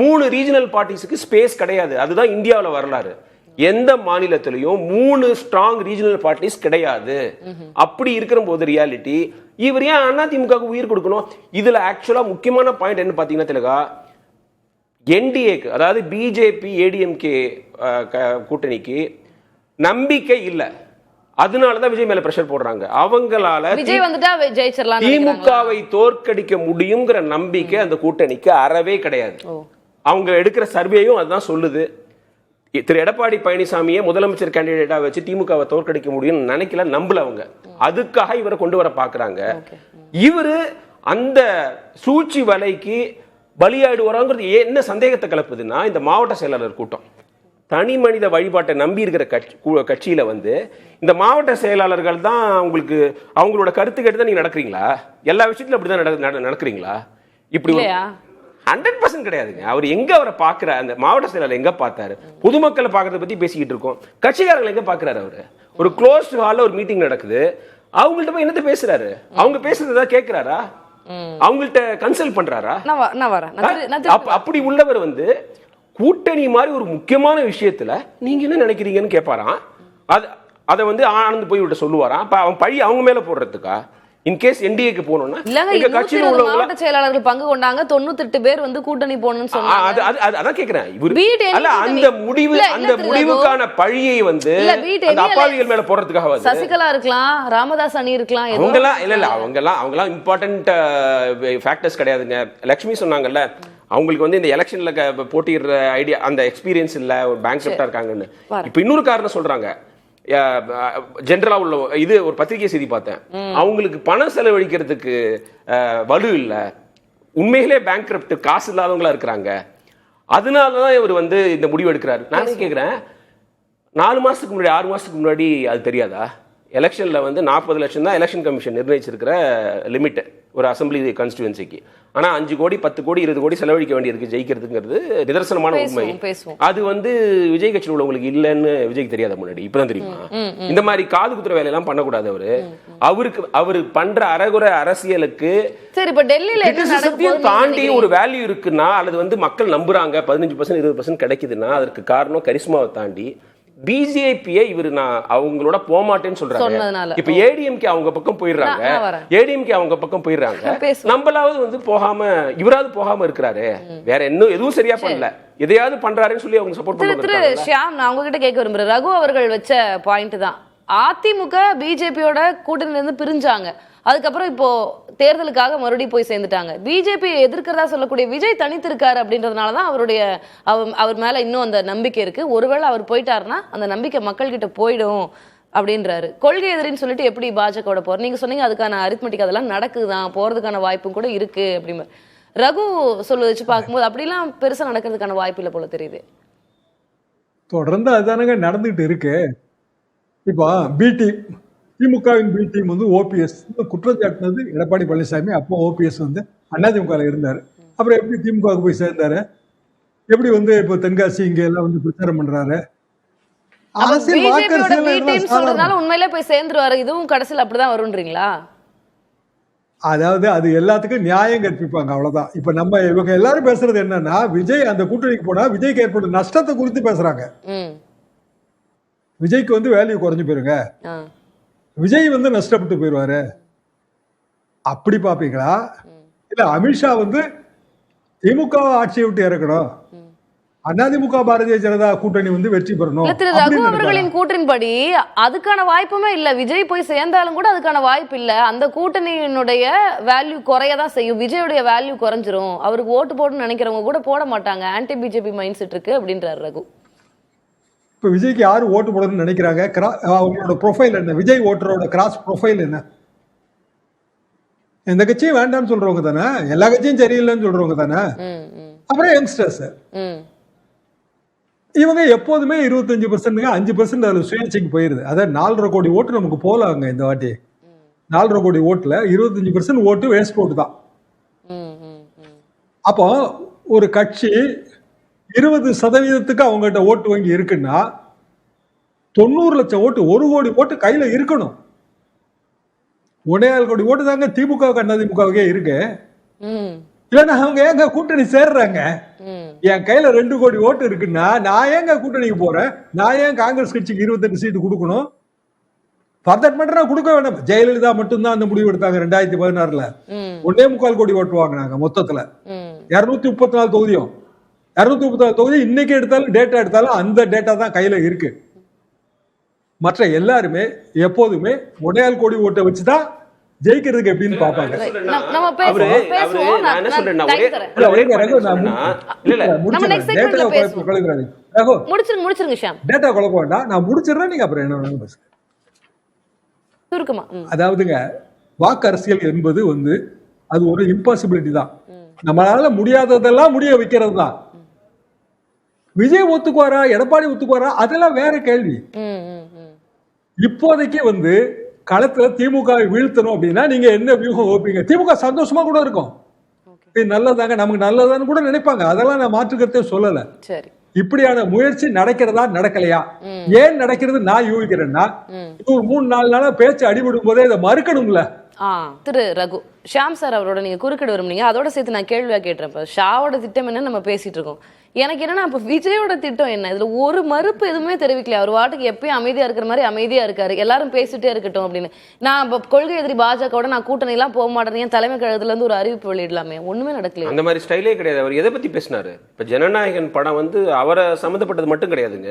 3 ரீஜனல் பார்ட்டிஸுக்கு ஸ்பேஸ் கிடையாது. அதுதான் இந்தியாவில் வரலாறு. எந்த மாநிலத்திலையும் 3 ஸ்ட்ராங் ரீஜனல் பார்ட்டிஸ் கிடையாது. அப்படி இருக்கிற போது ரியாலிட்டி இவர் ஏன் அதிமுக உயிர் கொடுக்கணும்? இதுல ஆக்சுவலா முக்கியமான பாயிண்ட் என்ன பாத்தீங்கன்னா திலகா, என்டிஏக்கு அதாவது பிஜேபி ஏடிஎம்கே கூட்டணிக்கு நம்பிக்கை இல்லை. அதனாலதான் விஜய் மேல பிரஷர் போடுறாங்க. அவங்களால திமுகவை தோற்கடிக்க முடியுங்கிற நம்பிக்கை அந்த கூட்டணிக்கு அறவே கிடையாது. அவங்க எடுக்கிற சர்வேயும் அதுதான் சொல்லுது. திரு எடப்பாடி பழனிசாமியை முதலமைச்சர் கேண்டிடேட்டா வச்சு திமுகவை தோற்கடிக்க முடியும்னு நினைக்கல, நம்பல. அவங்க அதுக்காக இவரை கொண்டு வர பாக்குறாங்க. இவரு அந்த சூழ்ச்சி வலைக்கு பலியாயிடுவாராங்கிறது என்ன சந்தேகத்தை கலப்புதுன்னா, இந்த மாவட்ட செயலாளர் கூட்டம் தனி மனித வழிபாட்டை நம்பி இருக்கிற கட்சியில இந்த மாவட்ட செயலாளர்கள் தான் உங்களுக்கு அவங்களோட கருத்து கேட்டு தான் நீங்க நடக்கிறீங்களா? எல்லா விஷயத்திலும் அப்படிதான் நடக்கிறீங்களா? இப்படி 100% கிடையாதுங்க. அவர் எங்க அவரை பாக்குற அந்த மாவட்ட செயலாளர் எங்க பார்த்தாரு? பொதுமக்களை பாக்குறத பத்தி பேசிக்கிட்டு இருக்கோம். கட்சிக்காரங்களை எங்க பாக்குறாரு? அவரு ஒரு க்ளோஸ் ஹால்ல ஒரு மீட்டிங் நடக்குது, அவங்கள்ட்ட போய் என்னத்த பேசுறாரு? அவங்க பேசுறதா கேட்கிறாரா? அவங்கள்ட்ட கன்சல்ட் பண்றாரா? அப்படி உள்ளவர் கூட்டணி மாதிரி ஒரு முக்கியமான விஷயத்துல நீங்க என்ன நினைக்கிறீங்கன்னு கேட்பாராம். அதை ஆனந்த் போய் விட்டு சொல்லுவாராம். அவன் பழி அவங்க மேல போடுறதுக்கா? இன்கேஸ் என்டிஏக்கு போனோம்னா எங்க கட்சியில உள்ள மாவட்ட செயலாளர்கள் பங்கு கொண்டாங்க, 98 பேர் கூட்டணி போகணும்னு சொன்னாங்க. அதான் கேக்குறேன். அல்ல அந்த முடிவுக்கான பழியை அந்த அப்பாவிகள் மேல போடுறதுக்காக சசிகலா இருக்கலாம், ராமதாஸ் அணி இருக்கலாம், அவங்கலாம் இல்ல அவங்கலாம் இம்பார்ட்டன்ட் ஃபேக்டர்ஸ் கிடையாதுங்க. லட்சுமி சொன்னாங்கல்ல, அவங்களுக்கு இந்த எலெக்ஷன்ல போட்டியிடுற ஐடியா அந்த எக்ஸ்பீரியன்ஸ் இல்ல, ஒரு பேங்க் செப்டா இருக்காங்கன்னு. இப்ப இன்னொரு காரணம் சொல்றாங்க. ஜெனரலா உள்ள இது ஒரு பத்திரிகை செய்தி பார்த்தேன், அவங்களுக்கு பணம் செலவழிக்கிறதுக்கு வலு இல்ல, உண்மையிலே பேங்க்ரப்ட் காசு இல்லாதவங்களா இருக்கிறாங்க. அதனாலதான் இவர் இந்த முடிவு எடுக்கிறாரு. நான் கேட்கிறேன், 4 மாசத்துக்கு முன்னாடி 6 மாசத்துக்கு முன்னாடி அது தெரியாதா? எலெக்ஷன்ல 40 லட்சம் தான் எலெக்ஷன் கமிஷன் நிர்ணயிச்சிருக்கிற லிமிட் ஒரு அசம்பிளி கான்ஸ்டிடுவன்சிக்கு. ஆனா 5 கோடி 10 கோடி 20 கோடி செலவழிக்க வேண்டியிருக்கு ஜெயிக்கிறதுங்கிறது நிதர்சனமான உண்மை. அது விஜய் கட்சியில் உள்ளவங்களுக்கு இல்லைன்னு விஜய்க்கு தெரியாத முன்னாடி, இப்பதான் தெரியுமா? இந்த மாதிரி காது குத்துற வேலையெல்லாம் பண்ணக்கூடாது. அவரு பண்ற அறகுறை அரசியலுக்கு தாண்டி ஒரு வேல்யூ இருக்குன்னா, அல்லது மக்கள் நம்புறாங்க 15% 20% கிடைக்குதுன்னா, அதற்கு காரணம் கரிஸ்மாவை தாண்டி பிஜேபியை இவரு நான் அவங்களோட போமாட்டேன்னு சொல்றாங்க. இப்ப ஏடிஎம்கே அவங்க பக்கம் போயிடுறாங்க, நம்மளாவது போகாம இவராவது போகாம இருக்கிறாரு. வேற எதுவும் சரியா பண்ணல, எதையாவது பண்றாருன்னு சொல்லி அவங்க சப்போர்ட் பண்ணுவாங்க. ஷியாம், நான் உங்ககிட்ட கேட்க விரும்புறேன். ரகு அவர்கள் வச்ச பாயிண்ட் தான், அதிமுக பிஜேபியோட கூட்டணியில இருந்து பிரிஞ்சாங்க, அதுக்கப்புறம் இப்போ தேர்தலுக்காக மறுபடியும் போய் சேர்ந்துட்டாங்க. பிஜேபி எதிர்க்கிறதா சொல்லக்கூடிய விஜய் தனித்திருக்காரு அப்படின்றதுனாலதான் அவர் மேல இன்னும் அந்த நம்பிக்கை இருக்கு. ஒருவேளை அவர் போயிட்டாருன்னா அந்த நம்பிக்கை மக்கள் கிட்ட போயிடும் அப்படின்றாரு. கொள்கை எதிரின்னு சொல்லிட்டு எப்படி பாஜகவோட போற? நீங்க சொன்னீங்க அதுக்கான அரித்மெட்டிக் அதெல்லாம் நடக்குதுதான், போறதுக்கான வாய்ப்பும் கூட இருக்கு அப்படின்னு. ரகு சொல்ல வச்சு பார்க்கும்போது அப்படிலாம் பெருசா நடக்கிறதுக்கான வாய்ப்பு இல்லை போல தெரியுது. தொடர்ந்து அதுதானங்க நடந்துகிட்டு இருக்கு. இப்போ திமுகவின் பி டீம் ஓபிஎஸ் குற்றம் சாட்டினது எடப்பாடி பழனிசாமி. அப்போ ஓபிஎஸ் அதிமுக இருந்தாரு. அப்புறம் எப்படி திமுகவுக்கு போய் சேர்ந்தாரு? எப்படி இப்போ தென்காசி இங்க எல்லாம் பிரச்சாரம் பண்றாரு? உண்மையிலே போய் சேர்ந்துருவாரு. இதுவும் கடைசியில் அப்படிதான் வரும்ன்றீங்களா? அதாவது அது எல்லாத்துக்கும் நியாயம் கற்பிப்பாங்க, அவ்வளவுதான். இப்ப இவங்க எல்லாரும் பேசுறது என்னன்னா, விஜய் அந்த கூட்டணிக்கு போனா விஜய்க்கு ஏற்படும் நஷ்டத்தை குறித்து பேசுறாங்க. விஜய்க்கு வேல்யூ குறைஞ்சு போயிருங்க, விஜய் நஷ்டப்பட்டு போயிடுவாரு, அப்படி பாப்பீங்களா? இல்ல அமித்ஷா திமுக ஆட்சியை விட்டு இறக்கணும், அதிமுக பாரதிய ஜனதா கூட்டணி வந்து வெற்றி பெறணும் இல்ல, திரு ரகு அவர்களின் கூற்றின்படி அதுக்கான வாய்ப்புமே இல்ல. விஜய் போய் சேர்ந்தாலும் கூட அதுக்கான வாய்ப்பு இல்ல. அந்த கூட்டணியினுடைய வேல்யூ குறையதான் செய்யும். விஜயோடைய வேல்யூ குறைஞ்சிரும். அவருக்கு ஓட்டு போடணும்னு நினைக்கிறவங்க கூட போட மாட்டாங்க. ஆன்டி பிஜேபி மைண்ட் செட் இருக்கு அப்படின்றாரு ரகு. இப்ப விஜய்க்கு யாரு ஓட்டு போடணும்னு நினைக்கிறாங்க? அவங்களோட ப்ரொஃபைல் என்ன? விஜய் ஓட்டரோட கிராஸ் ப்ரொஃபைல் என்ன? எந்த கட்சியும் வேண்டாம்னு சொல்றவங்க தானே, எல்லா கட்சியும் சரியில்லைன்னு சொல்றவங்க தானே. அப்புறம் யங்ஸ்டர்ஸ் இவங்க எப்போதுமே 25%, 5% அதுல சுயேட்சைக்கு போயிருது. அதாவது 4.5 கோடி ஓட்டு நமக்கு போலாங்க இந்த வாட்டி. 4.5 கோடி ஓட்டுல 25% ஓட்டு வேஸ்ட் ஓட்டு தான். அப்போ ஒரு கட்சி 20% அவங்ககிட்ட ஓட்டு வங்கி இருக்குன்னா 90 லட்சம் ஓட்டு, 1 கோடி ஓட்டு கையில இருக்கணும். 1.5 கோடி ஓட்டு தாங்க திமுக அதிமுகவுக்கே இருக்கு. இல்லன்னா அவங்க ஏங்க கூட்டணி சேர்றாங்க? என் கையில 2 கோடி ஓட்டு இருக்குன்னா நான் ஏங்க கூட்டணிக்கு போறேன்? நான் ஏன் காங்கிரஸ் கட்சிக்கு 28 சீட்டு கொடுக்கணும்? ஃபர்தர் மேட்டர் நான் கொடுக்க வேண்டாம். ஜெயலலிதா மட்டும்தான் அந்த முடிவு எடுத்தாங்க 2016ல. 1.25 கோடி ஓட்டு வாங்கினாங்க மொத்தத்துல. 234 தொகுதியும் 234 தொகுதி இன்னைக்கு எடுத்தாலும் டேட்டா எடுத்தாலும் அந்த டேட்டா தான் கையில இருக்கு. மற்ற எல்லாருமே எப்போதுமே 1.5 கோடி ஓட்டை வச்சுதான் ஜெயிக்கிறதுக்கு எப்படின்னு பாப்பாங்க. டேட்டா குழப்ப வேண்டாம், நான் முடிச்சிடறேன், நீங்க அப்புறம் என்ன வேணாலும் பேசுங்க. அதாவதுங்க, வாக்கு அரசியல் என்பது வந்து அது ஒரு இம்பாசிபிலிட்டி தான். நம்மளால முடியாததெல்லாம் முடிய வைக்கிறது தான். விஜய் ஒத்துக்குவாரா, எடப்பாடி ஒத்துக்குவாரா, அதெல்லாம் வேற கேள்வி. இப்போதைக்கு வந்து களத்துல திமுக வீழ்த்தணும் அப்படின்னா நீங்க என்ன வியூகம் வைப்பீங்க? திமுக சந்தோஷமா கூட இருக்கும், இது நல்லதாங்க, நமக்கு நல்லதான்னு கூட நினைப்பாங்க. அதெல்லாம் நான் மாற்றுக்கிறதே சொல்லல. இப்படியான முயற்சி நடக்கிறதா நடக்கலையா, ஏன் நடக்கிறது நான் யூகிக்கிறேன்னா, இது ஒரு 3-4 நாளா பேச்சு அடிபடும் போதே இதை மறுக்கணும்ல. திரு ரகு, ஷாம் சார் அவரோட நீங்க குறுக்கிட விரும்புனீங்க, அதோட சேர்த்து நான் கேள்வியா கேட்டுறேன். ஷாவோட திட்டம் என்ன நம்ம பேசிட்டு இருக்கோம். எனக்கு என்னன்னா, இப்ப விஜயோட திட்டம் என்ன? இதுல ஒரு மறுப்பு எதுவுமே தெரிவிக்கல. அவர் வாட்டுக்கு எப்பயும் அமைதியா இருக்கிற மாதிரி அமைதியா இருக்காரு. எல்லாரும் பேசிட்டே இருக்கட்டும் அப்படின்னு. நான் கொள்கை எதிரி பாஜகவோட நான் கூட்டணி எல்லாம் போக மாட்டேன், என் தலைமை கழகத்துல இருந்து ஒரு அறிவிப்பு வெளியிடலாமே, ஒண்ணுமே நடக்கல. அந்த மாதிரி ஸ்டைலே கிடையாது. அவர் எதை பத்தி பேசினாரு? இப்ப ஜனநாயகன் படம் வந்து அவரை சம்மந்தப்பட்டது மட்டும் கிடையாதுங்க.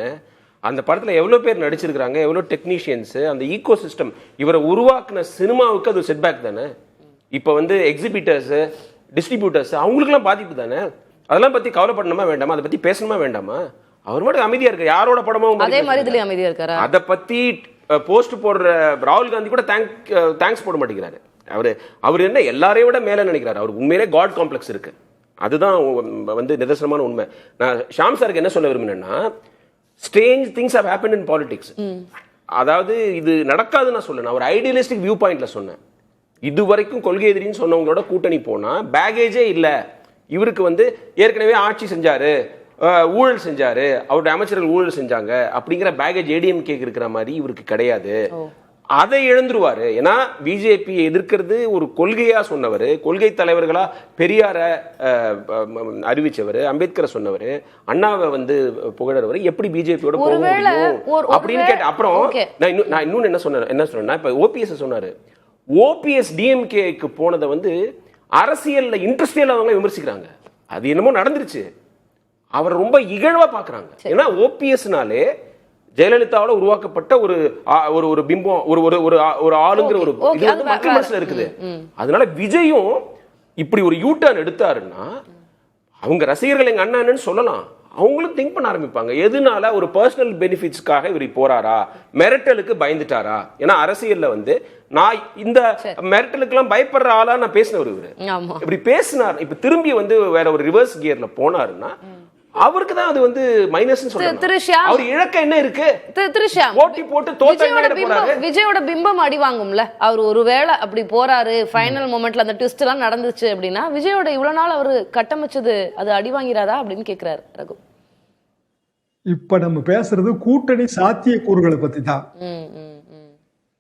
அந்த படத்துல எவ்வளவு பேர் நடிச்சிருக்காங்க, எவ்வளவு டெக்னீஷியன்ஸ், அந்த ஈகோ சிஸ்டம், இவரை உருவாக்குன சினிமாவுக்கு அது செட்பேக் தானே. இப்ப வந்து எக்ஸிபிட்டர்ஸ், டிஸ்ட்ரிபியூட்டர்ஸ், அவங்களுக்குலாம் பாதிப்பு தானே. அதெல்லாம் பத்தி கவலைப்படணுமா வேண்டாமா? அதை பத்தி பேசணுமா வேண்டாமா? அவர் மட்டும் அமைதியா இருக்க, யாரோட படமும் அதே மாதிரி இதுலயும் அமைதியா இருக்காரு. அதை பத்தி போஸ்ட் போடுற ராகுல் காந்தி கூட தேங்க்ஸ் போட மாட்டேங்கிறாரு. அவர் என்ன எல்லாரையும் விட மேல நினைக்கிறாரு. அவர் உண்மையிலே காட் காம்ப்ளெக்ஸ் இருக்கு. அதுதான் வந்து நிதர்சனமான உண்மை. நான் ஷாம் சாருக்கு என்ன சொல்ல விரும்பினேன்னா, strange things have happened in politics. அதாவது இது நடக்காதுன்னு நான் சொல்ல, ஒரு ஐடியலிஸ்டிக் வியூ பாயிண்ட்ல சொன்னேன். இது வரைக்கும் கொள்கை எதிரின்னு சொன்னவங்களோட கூட்டணி போனா பேகேஜே இல்ல. இவருக்கு வந்து ஏற்கனவே ஆட்சி செஞ்சாரு, ஊழல் செஞ்சாரு, அவருடைய அமைச்சர்கள் ஊழல் செஞ்சாங்க அப்படிங்கிற பேகேஜ் ஏடிஎம்கே இருக்கிற மாதிரி இவருக்கு கிடையாது. அதை இழந்துருவாரு. ஏன்னா பிஜேபி எதிர்க்கிறது ஒரு கொள்கையா சொன்னவர், கொள்கை தலைவர்களா பெரியார அறிவிச்சவர், அம்பேத்கரை சொன்னவர், அண்ணாவை வந்து புகழறவர், எப்படி பிஜேபியோட போக முடியும் அப்படின்னு கேட்ட அப்புறம் நான் இன்னொன்னு என்ன சொன்னேன்னா, இப்ப ஓபிஎஸ் சொன்னாரு, ஓபிஎஸ் டிஎம்கேக்கு போனதை வந்து அரசியல்ல இன்ட்ரெஸ்ட் இல்லாதவங்க விமர்சிக்கிறாங்க. அது என்னமோ நடந்துருச்சு, அவர் ரொம்ப இகழ்வா பாக்குறாங்க. ஏன்னா ஓபிஎஸ்னாலே ஜெயலலிதாவோட உருவாக்கப்பட்ட ஒரு ஒரு பிம்பம், ஒரு ஆளுங்கிற ஒரு இது வந்து மக்கள் மனசுல இருக்குது. அதனால விஜயும் இப்படி ஒரு யூ டர்ன் எடுத்தாருன்னா அவங்க ரசிகர்கள் எங்க அண்ணன்னு சொல்லலாம், அவங்களும் திங்க் பண்ண ஆரம்பிப்பாங்க. எதுனால ஒரு பர்சனல் பெனிஃபிட்ஸ்க்காக இவர் போறாரா, மிரட்டலுக்கு பயந்துட்டாரா? ஏன்னா அரசியல்ல வந்து நான் இந்த மிரட்டலுக்கு எல்லாம் பயப்படுற ஆளா நான் பேசினவர். இவரு இப்படி பேசினார், இப்ப திரும்பி வந்து வேற ஒரு ரிவர்ஸ் கியர்ல போனாருன்னா அவருக்கு தான் அது வந்து மைனஸ் சொல்றாங்க. அவர் இழக்க என்ன இருக்கு? ஓட்டி போட்டு தோத்த விஜயோட பிம்பம் அடி வாங்கும்ல. அவர் ஒருவேளை அப்படி போறாரு, ஃபைனல் மொமெண்ட்ல அந்த ட்விஸ்ட் எல்லாம் நடந்துச்சு அப்படின்னா விஜயோட இவ்வளவு நாள் அவர் கட்டமைச்சது அது அடி வாங்கிறாதா அப்படின்னு கேக்குறாரு ரகு. இப்ப நம்ம பேசுறது கூட்டணி சாத்திய கூறுகளை பத்தி தான்.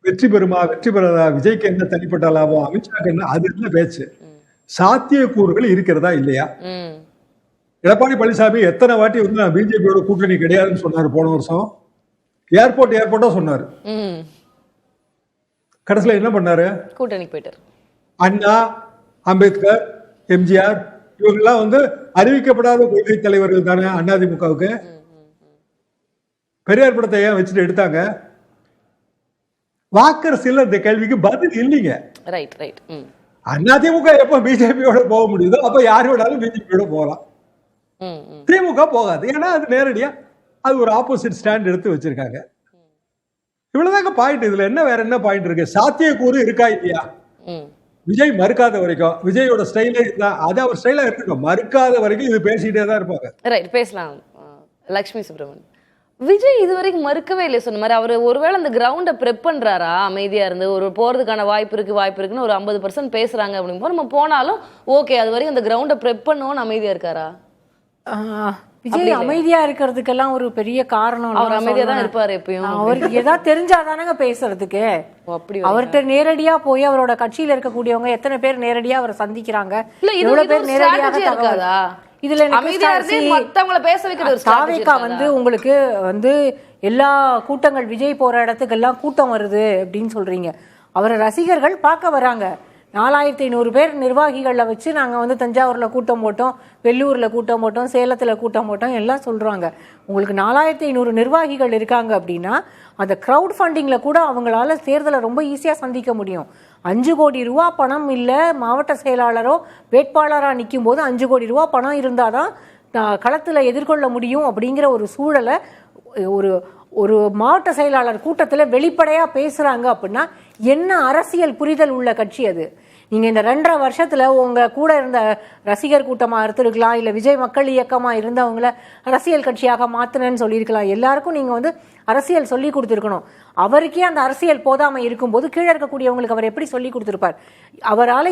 வெற்றி பெறுமா, வெற்றி பெறாதா, விஜய்க்கு என்ன தனிப்பட்ட லாபம், அமித்ஷாக்கு என்ன, அது என்ன பேச்சு. சாத்திய கூறுகள் இருக்கிறதா இல்லையா? எடப்பாடி பழனிசாமி எத்தனை வாட்டி வந்து நான் பிஜேபியோட கூட்டணி கிடையாதுன்னு சொன்னாரு. போன வருஷம் ஏர்போர்ட்டா சொன்னாரு. கடைசியில என்ன பண்ணாரு? கூட்டணி போயிட்டாரு. அண்ணா, அம்பேத்கர், எம்ஜிஆர் இவங்கெல்லாம் வந்து அறிவிக்கப்படாத கொள்கை தலைவர்கள் தானே அதிமுகவுக்கு. பெரியார் படத்தை ஏன் வச்சுட்டு எடுத்தாங்க? வாக்கரசியல் இந்த கேள்விக்கு பதில் இல்லைங்க. Right right. அதிமுக எப்ப பிஜேபியோட போக முடியுதோ அப்ப யார் வேணாலும் பிஜேபியோட போகலாம். திமுக போகாது. ஏன்னா அது நேரடியா அது ஒரு ஆப்போசிட் ஸ்டாண்ட் எடுத்து வச்சிருக்காங்க. இவ்வளவுதாங்க பாயிண்ட். இதுல என்ன வேற என்ன பாயிண்ட் இருக்கு? சாத்தியக்கூறு இருக்கா இல்லையா? விஜய் மறுக்காத வரைக்கும் விஜயோட ஸ்டைலே இதுதான். அது அவர் ஸ்டைலா இருக்கட்டும். மறுக்காத வரைக்கும் இது பேசிட்டே தான் இருப்பாங்க. ரைட், பேசலாம். லட்சுமி சுப்ரமணியன், விஜய் இதுவரைக்கும் மறுக்கவே இல்லை. சொன்ன மாதிரி அவர் ஒருவேளை அந்த கிரவுண்டை ப்ரெப் பண்றாரா? அமைதியா இருந்து ஒரு போறதுக்கான வாய்ப்பு இருக்குன்னு ஒரு 50% பேசுறாங்க அப்படிங்கும்போது நம்ம போனாலும் ஓகே, அது வரைக்கும் அந்த கிரவுண்டை ப்ரெப் பண்ணுவோம்னு அமைதியா இருக்காரா? விஜய் அமைதியா இருக்கிறதுக்கெல்லாம் ஒரு பெரிய காரணம். அவர் அமைதியா தான் இருப்பாரு எப்பயும். அவருக்கு ஏதாவது தெரிஞ்சாதானங்க பேசுறதுக்கு. அவர்கிட்ட நேரடியா போய் அவரோட கட்சியில இருக்கக்கூடியவங்க எத்தனை பேர் நேரடியா அவரை சந்திக்கிறாங்க, எவ்வளவு பேர் நேரடியாக இருக்காதா? இதுல தாவேகா வந்து உங்களுக்கு வந்து எல்லா கூட்டங்கள் விஜய் போற இடத்துக்கெல்லாம் கூட்டம் வருது அப்படின்னு சொல்றீங்க. அவரை ரசிகர்கள் பார்க்க வராங்க. 4500 பேர் நிர்வாகிகளை வச்சு நாங்கள் வந்து தஞ்சாவூரில் கூட்டம் போட்டோம், வெள்ளூரில் கூட்டம் போட்டோம், சேலத்தில் கூட்டம் போட்டோம் எல்லாம் சொல்கிறாங்க. உங்களுக்கு 4500 நிர்வாகிகள் இருக்காங்க அப்படின்னா அந்த க்ரௌட் ஃபண்டிங்கில் கூட அவங்களால தேர்தலை ரொம்ப ஈஸியாக சந்திக்க முடியும். 5 கோடி ரூபா பணம் இல்லை, மாவட்ட செயலாளரோ வேட்பாளராக நிற்கும் போது 5 கோடி ரூபா பணம் இருந்தால் தான் களத்தில் எதிர்கொள்ள முடியும் அப்படிங்கிற ஒரு சூழலை ஒரு ஒரு மாவட்ட செயலாளர் கூட்டத்தில் வெளிப்படையாக பேசுகிறாங்க அப்படின்னா என்ன அரசியல் புரிதல் உள்ள கட்சி அது? நீங்கள் இந்த 2.5 வருஷத்தில் உங்கள் கூட இருந்த ரசிகர் கூட்டமாக இருந்திருக்கலாம், இல்லை விஜய் மக்கள் இயக்கமாக இருந்தவங்கள அரசியல் கட்சியாக மாற்றினேன்னு சொல்லியிருக்கலாம். எல்லாருக்கும் நீங்கள் வந்து அரசியல் சொல்லி கொடுத்துருக்கணும். அவருக்கே அந்த அரசியல் போதாமல் இருக்கும்போது கீழே இருக்கக்கூடியவங்களுக்கு அவர் எப்படி சொல்லி கொடுத்துருப்பார்? அவரால்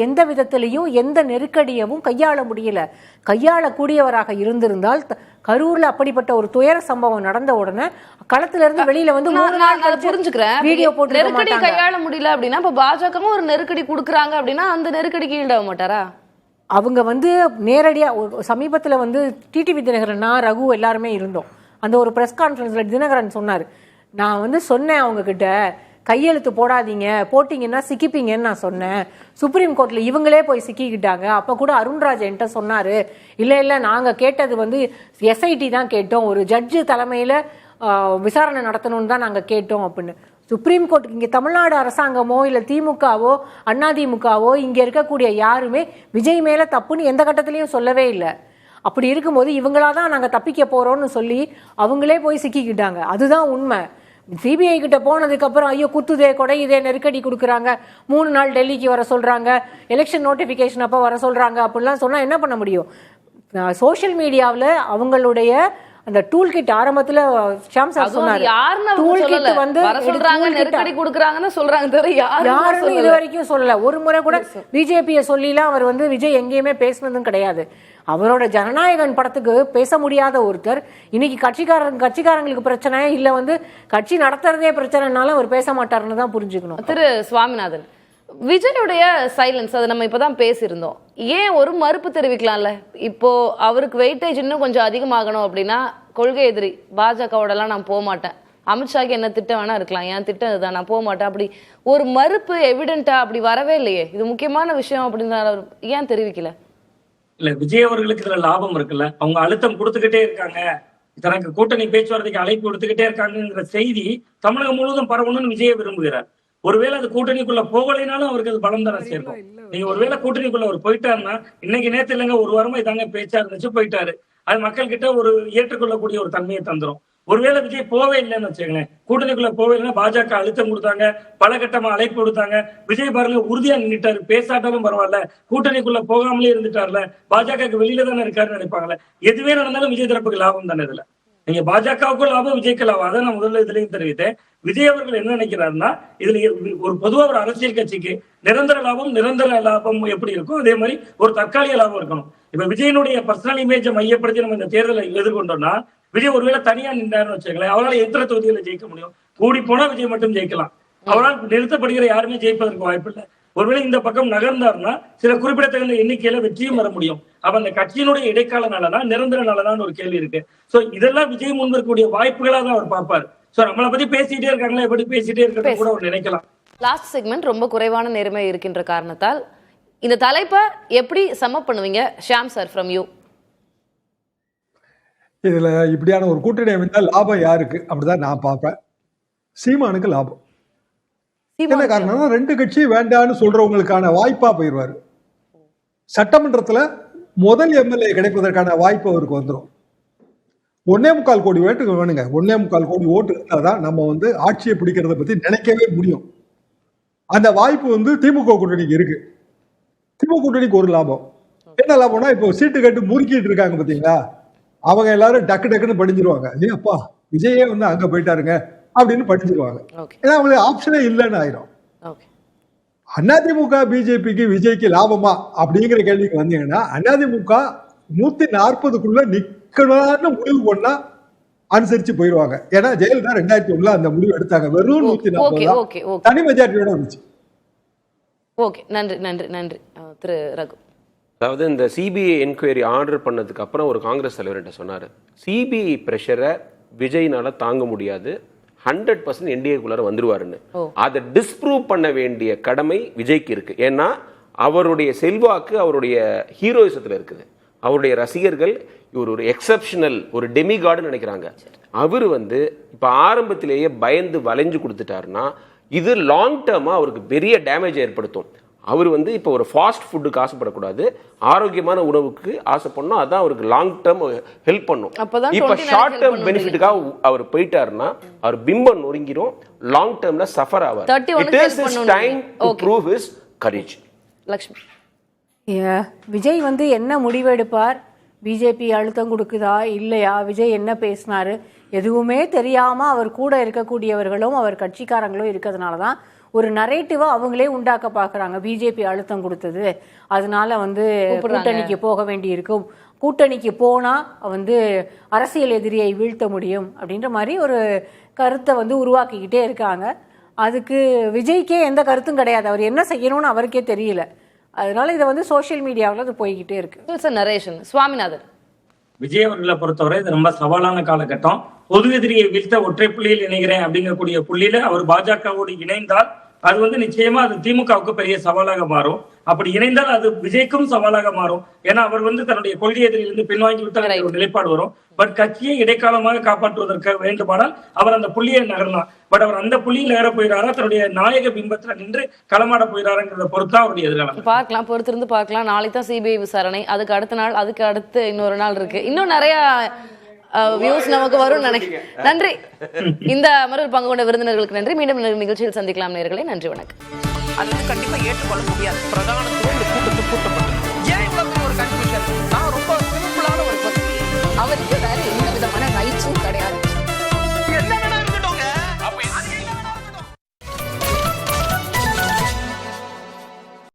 எந்த விதத்திலையும் எந்த நெருக்கடியவும் கையாள முடியல. கையாளக்கூடியவராக இருந்திருந்தால் கரூர்ல அப்படிப்பட்ட ஒரு துயர சம்பவம் நடந்த உடனே களத்துல இருந்து வெளியில வந்து 3 நாள் புரிஞ்சுக்கிறேன். வீடியோ போட்டு நெருக்கடி கையாள முடியல அப்படின்னா இப்ப பாஜகவும் ஒரு நெருக்கடி கொடுக்குறாங்க அப்படின்னா அந்த நெருக்கடிக்கு ஈடாக மாட்டாரா? அவங்க வந்து நேரடியா சமீபத்துல வந்து டிடிவி தினகரன், நான், ரகு எல்லாருமே இருந்தோம். அந்த ஒரு பிரஸ் கான்ஃபரன்ஸ்ல தினகரன் சொன்னார், நான் வந்து சொன்னேன் அவங்க கிட்ட கையெழுத்து போடாதீங்க, போட்டிங்கன்னா சிக்கிப்பீங்கன்னு நான் சொன்னேன். சுப்ரீம் கோர்ட்டில் இவங்களே போய் சிக்கிக்கிட்டாங்க. அப்போ கூட அருண்ராஜ் என்கிட்ட சொன்னார், இல்லை நாங்கள் கேட்டது வந்து எஸ்ஐடி தான் கேட்டோம், ஒரு ஜட்ஜு தலைமையில் விசாரணை நடத்தணும்னு தான் நாங்கள் கேட்டோம் அப்படின்னு. சுப்ரீம் கோர்ட்டுக்கு இங்கே தமிழ்நாடு அரசாங்கமோ இல்லை திமுகவோ அதிமுகவோ இங்கே இருக்கக்கூடிய யாருமே விஜய் மேலே தப்புன்னு எந்த கட்டத்திலையும் சொல்லவே இல்லை. அப்படி இருக்கும்போது இவங்களாதான் நாங்கள் தப்பிக்க போகிறோம்னு சொல்லி அவங்களே போய் சிக்கிக்கிட்டாங்க. அதுதான் உண்மை. சிபிஐ கிட்ட போனதுக்கு அப்புறம் ஐயோ குத்துதே கொடை இதே நெருக்கடி கொடுக்குறாங்க, 3 நாள் டெல்லிக்கு வர சொல்றாங்க, எலெக்ஷன் நோட்டிபிகேஷன் அப்போ வர சொல்றாங்க அப்படிலாம் சொன்னா என்ன பண்ண முடியும்? சோஷியல் மீடியாவில் அவங்களுடைய அந்த டூல் கிட் ஆரம்பத்துல ஷாம் சார் சொன்னாரு, டூல் கிட் வந்து நெருக்கடி கொடுக்குறாங்கன்னு சொல்றாங்க, தவிர யாருன்னு இது வரைக்கும் சொல்லல. ஒரு முறை கூட பிஜேபியை சொல்லிலாம் அவர் வந்து விஜய் எங்கேயுமே பேசினதும் கிடையாது. அவரோட ஜனநாயகன் படத்துக்கு பேச முடியாத ஒருத்தர் இன்னைக்கு கட்சிக்காரங்களுக்கு பிரச்சனை இல்லை, வந்து கட்சி நடத்துறதே பிரச்சனைனால அவர் பேச மாட்டாருன்னு தான் புரிஞ்சுக்கணும். திரு சுவாமிநாதன், விஜயுடைய சைலன்ஸ் அதை நம்ம இப்பதான் பேசியிருந்தோம், ஏன் ஒரு மறுப்பு தெரிவிக்கலாம்ல? இப்போ அவருக்கு வெயிட்டேஜ் இன்னும் கொஞ்சம் அதிகமாகணும் அப்படின்னா கொள்கை எதிரி பாஜகவோடலாம் நான் போக மாட்டேன், அமித்ஷாக்கு என்ன திட்டம் வேணா இருக்கலாம், என் திட்டம் இதுதான், நான் போக மாட்டேன், அப்படி ஒரு மறுப்பு எவிடென்ட்டா அப்படி வரவே இல்லையே. இது முக்கியமான விஷயம் அப்படின்னு ஏன் தெரிவிக்கல? இல்ல, விஜய் அவர்களுக்கு இதுல லாபம் இருக்குல்ல, அவங்க அழுத்தம் கொடுத்துக்கிட்டே இருக்காங்க, தனக்கு கூட்டணி பேச்சுவார்த்தைக்கு அழைப்பு கொடுத்துக்கிட்டே இருக்காங்கிற செய்தி தமிழகம் முழுவதும் பரவணும்னு விஜய் விரும்புகிறார். ஒருவேளை அது கூட்டணிக்குள்ள போகலைனாலும் அவருக்கு அது பலம் தானே சேர்க்கும். நீங்க ஒருவேளை கூட்டணிக்குள்ள அவர் போயிட்டாருன்னா, இன்னைக்கு நேரத்துல இல்லைங்க ஒரு வாரமா இதாங்க பேச்சா இருந்துச்சு, போயிட்டாரு, அது மக்கள் கிட்ட ஒரு ஏற்றுக்கொள்ளக்கூடிய ஒரு தன்மையை தந்துரும். ஒருவேளை விஜய் போவே இல்லைன்னு வச்சுக்கோங்களேன், கூட்டணிக்குள்ள போவே இல்லைன்னா பாஜக அழுத்தம் கொடுத்தாங்க, பல கட்டமா அழைப்பு கொடுத்தாங்க, விஜய் பாருங்க உறுதியா நின்றுட்டாரு, பேசாட்டாலும் பரவாயில்ல, கூட்டணிக்குள்ள போகாமலே இருந்துட்டார்ல, பாஜகவுக்கு வெளியில தானே இருக்காருன்னு நினைப்பாங்கல்ல. எதுவே நடந்தாலும் விஜய் தரப்புக்கு லாபம் தானே இதுல. நீங்க பாஜகவுக்கும் லாபம், விஜய்க்கு லாபம். அதை நான் முதல்ல இதுலயும் தெரிவித்தேன். விஜய் அவர்கள் என்ன நினைக்கிறாருன்னா, இதுல ஒரு பொதுவா ஒரு அரசியல் கட்சிக்கு நிரந்தர லாபம் எப்படி இருக்கும், அதே மாதிரி ஒரு தற்காலிக லாபம் இருக்கணும். இப்ப விஜயனுடைய பர்சனல் இமேஜை மையப்படுத்தி நம்ம இந்த தேர்தலை எதிர்கொண்டோம்னா, விஜய் ஒருவேளை தனியா நின்றாருன்னு வச்சுக்கங்களேன், அவரால் எத்தனை தொகுதிகளை ஜெயிக்க முடியும்? கூடி போனா விஜய் மட்டும் ஜெயிக்கலாம், அவரால் நிறுத்தப்படுகிற யாருமே ஜெயிப்பதற்கு வாய்ப்பு இல்லை. ஒருவேளை இந்த பக்கம் நகர்ந்தாருன்னா சில குறிப்பிடத்தகுந்த எண்ணிக்கையில வெற்றியும் வர முடியும். அப்ப அந்த கட்சியினுடைய இடைக்கால நலனா நிரந்தர நலனான்னு ஒரு கேள்வி இருக்கு. சோ இதெல்லாம் விஜய் முன்வரக்கூடிய வாய்ப்புகளா தான் அவர் பார்ப்பாரு. சோ நம்மளை பத்தி பேசிட்டே இருக்காங்களா, எப்படி பேசிட்டே இருக்கிறது கூட அவர் நினைக்கலாம். லாஸ்ட் செக்மெண்ட் ரொம்ப குறைவான நேரமே இருக்கின்ற காரணத்தால் இந்த தலைப்பை எப்படி சம பண்ணுவீங்க? Shyam sir, from you. இதுல இப்படியான ஒரு கூட்டணி அமைந்தால் லாபம் யாருக்கு அப்படிதான் நான் பார்ப்பேன். சீமானுக்கு லாபம். என்ன காரணம்னா 2 கட்சி வேண்டான்னு சொல்றவங்களுக்கான வாய்ப்பா போயிடுவாரு. சட்டமன்றத்துல முதல் எம்எல்ஏ கிடைப்பதற்கான வாய்ப்பு அவருக்கு வந்துடும். 1.25 கோடி ஓட்டுக்கு வேணுங்க. 1.25 கோடி ஓட்டு இருந்தாதான் நம்ம ஆட்சியை பிடிக்கிறத பத்தி நினைக்கவே முடியும். அந்த வாய்ப்பு திமுக கூட்டணிக்கு இருக்கு. திமுக கூட்டணிக்கு ஒரு லாபம் என்ன லாபம்னா, இப்போ சீட்டு கட்டு முறுக்கிட்டு இருக்காங்க பாத்தீங்களா, அவங்க எல்லாரும் டக்கு டக்குன்னு படிஞ்சிருவாங்க. அப்பா விஜயே அங்க போயிட்டாருங்க அப்படின்னு படிச்சிருவாங்க. ஏன்னா அவங்களுக்கு ஆப்ஷனே இல்லைன்னு ஆயிரும். அதிமுக பிஜேபிக்கு விஜய்க்கு லாபமா அப்படிங்கிற கேள்விக்கு வந்தீங்கன்னா, அதிமுக 140க்குள்ள நிக்கணும்னு முடிவு பண்ணா அனுசரிச்சு போயிருவாங்க. ஏன்னா ஜெயலலிதா 2001 அந்த முடிவு எடுத்தாங்க. வெறும் 140 தனி மெஜாரிட்டியோட வந்துச்சு. ஓகே, நன்றி நன்றி நன்றி திரு ரகு. அதாவது இந்த சிபிஐ என்கொயரி ஆர்டர் பண்ணதுக்கு அப்புறம் ஒரு காங்கிரஸ் தலைவர்கிட்ட சொன்னாரு, சிபிஐ பிரஷரை விஜய்னால தாங்க முடியாது, 100% என்டிஏக்குள்ளார வந்துருவாருன்னு. அதை டிஸ்ப்ரூவ் பண்ண வேண்டிய கடமை விஜய்க்கு இருக்கு. ஏன்னா அவருடைய செல்வாக்கு அவருடைய ஹீரோயிசத்துல இருக்குது. அவருடைய ரசிகர்கள் இவர் ஒரு எக்ஸப்ஷனல் ஒரு டெமிகார்டுன்னு நினைக்கிறாங்க. அவர் இப்ப ஆரம்பத்திலேயே பயந்து வளைஞ்சு கொடுத்துட்டாருன்னா இது லாங் டேர்மா அவருக்கு பெரிய டேமேஜ் ஏற்படுத்தும். அவர் இப்போ ஒரு ஃபாஸ்ட் ஃபுட்டுக்கு ஆசைப்படக்கூடாது, ஆரோக்கியமான உணவுக்கு ஆசைப்படணும். அதான் அவருக்கு லாங் டேர்ம் ஹெல்ப் பண்ணும். இப்ப ஷார்ட் டேர்ம் பெனிஃபிட்டுக்காக அவர் போயிட்டாருன்னா அவர் பிம்பம் நொறுங்கிடும், லாங் டேர்ம்ல சஃபர் ஆவார். It is his time to prove his courage. Lakshmi, Vijay என்ன முடிவெடுப்பார்? பிஜேபி அழுத்தம் கொடுக்குதா இல்லையா? விஜய் என்ன பேசினாரு எதுவுமே தெரியாம அவர் கூட இருக்கக்கூடியவர்களும் அவர் கட்சிக்காரங்களும் இருக்கிறதுனால தான் ஒரு நரேட்டிவா அவங்களே உண்டாக்க பாக்குறாங்க. பிஜேபி அழுத்தம் கொடுத்தது, அதனால கூட்டணிக்கு போக வேண்டி இருக்கும், கூட்டணிக்கு போனா அரசியல் எதிரியை வீழ்த்த முடியும் அப்படின்ற மாதிரி ஒரு கருத்தை உருவாக்கிக்கிட்டே இருக்காங்க. அதுக்கு விஜய்க்கே எந்த கருத்தும் கிடையாது. அவர் என்ன செய்யணும்னு அவருக்கே தெரியல. அதனால இதை சோசியல் மீடியாவில் அது போய்கிட்டே இருக்கு. நரேஷன். சுவாமிநாதன், விஜய் அவர்களை பொறுத்தவரை இது ரொம்ப சவாலான காலகட்டம். பொது எதிரியை வீழ்த்த ஒற்றை புள்ளியில் இணைகிறேன் அப்படிங்கக்கூடிய புள்ளியில அவர் பாஜகவோடு இணைந்தால் அது நிச்சயமா அது திமுகவுக்கு பெரிய சவாலாக மாறும். அப்படி இணைந்தால் அது விஜய்க்கும் சவாலாக மாறும். ஏன்னா அவர் தன்னுடைய கொள்கை எதிரிலிருந்து பின்வாங்கி விட்டால் ஒரு நிலைப்பாடு வரும். பட் கட்சியை இடைக்காலமாக காப்பாற்றுவதற்கு வேண்டுமானால் அவர் அந்த புள்ளியை நகரலாம். பட் அவர் அந்த புள்ளியில் ஏற போயிறாரா, தன்னுடைய நாயக பிம்பத்துல நின்று களமாட போயிறாருங்கிறத பொறுத்தா அவருடைய எதிர்காலம் பார்க்கலாம். பொறுத்திருந்து பார்க்கலாம். நாளைக்கு தான் சிபிஐ விசாரணை, அதுக்கு அடுத்த நாள், அதுக்கு அடுத்து இன்னொரு நாள் இருக்கு. இன்னும் நிறைய வியூஸ் நமக்கு வரும் நினைக்கிறேன். நன்றி. இந்த அமர்வில் பங்கு கொண்ட விருந்தினர்களுக்கு நன்றி. மீண்டும் நிகழ்ச்சியில் சந்திக்கலாம் நேயர்களே. நன்றி, வணக்கம். அது கண்டிப்பா ஏற்றுக்கொள்ள முடியாது. பிரதானத்துவம் இந்த கூட்டத்துக்கு கூட்டப்பட்டது. ஏன் இவ்வளவு ஒரு கன்ஃபியூஷன்? நான் ரொம்ப சிம்பிளான ஒரு அவருக்கு வேற எந்த விதமான ரைட்ஸும் கிடையாது.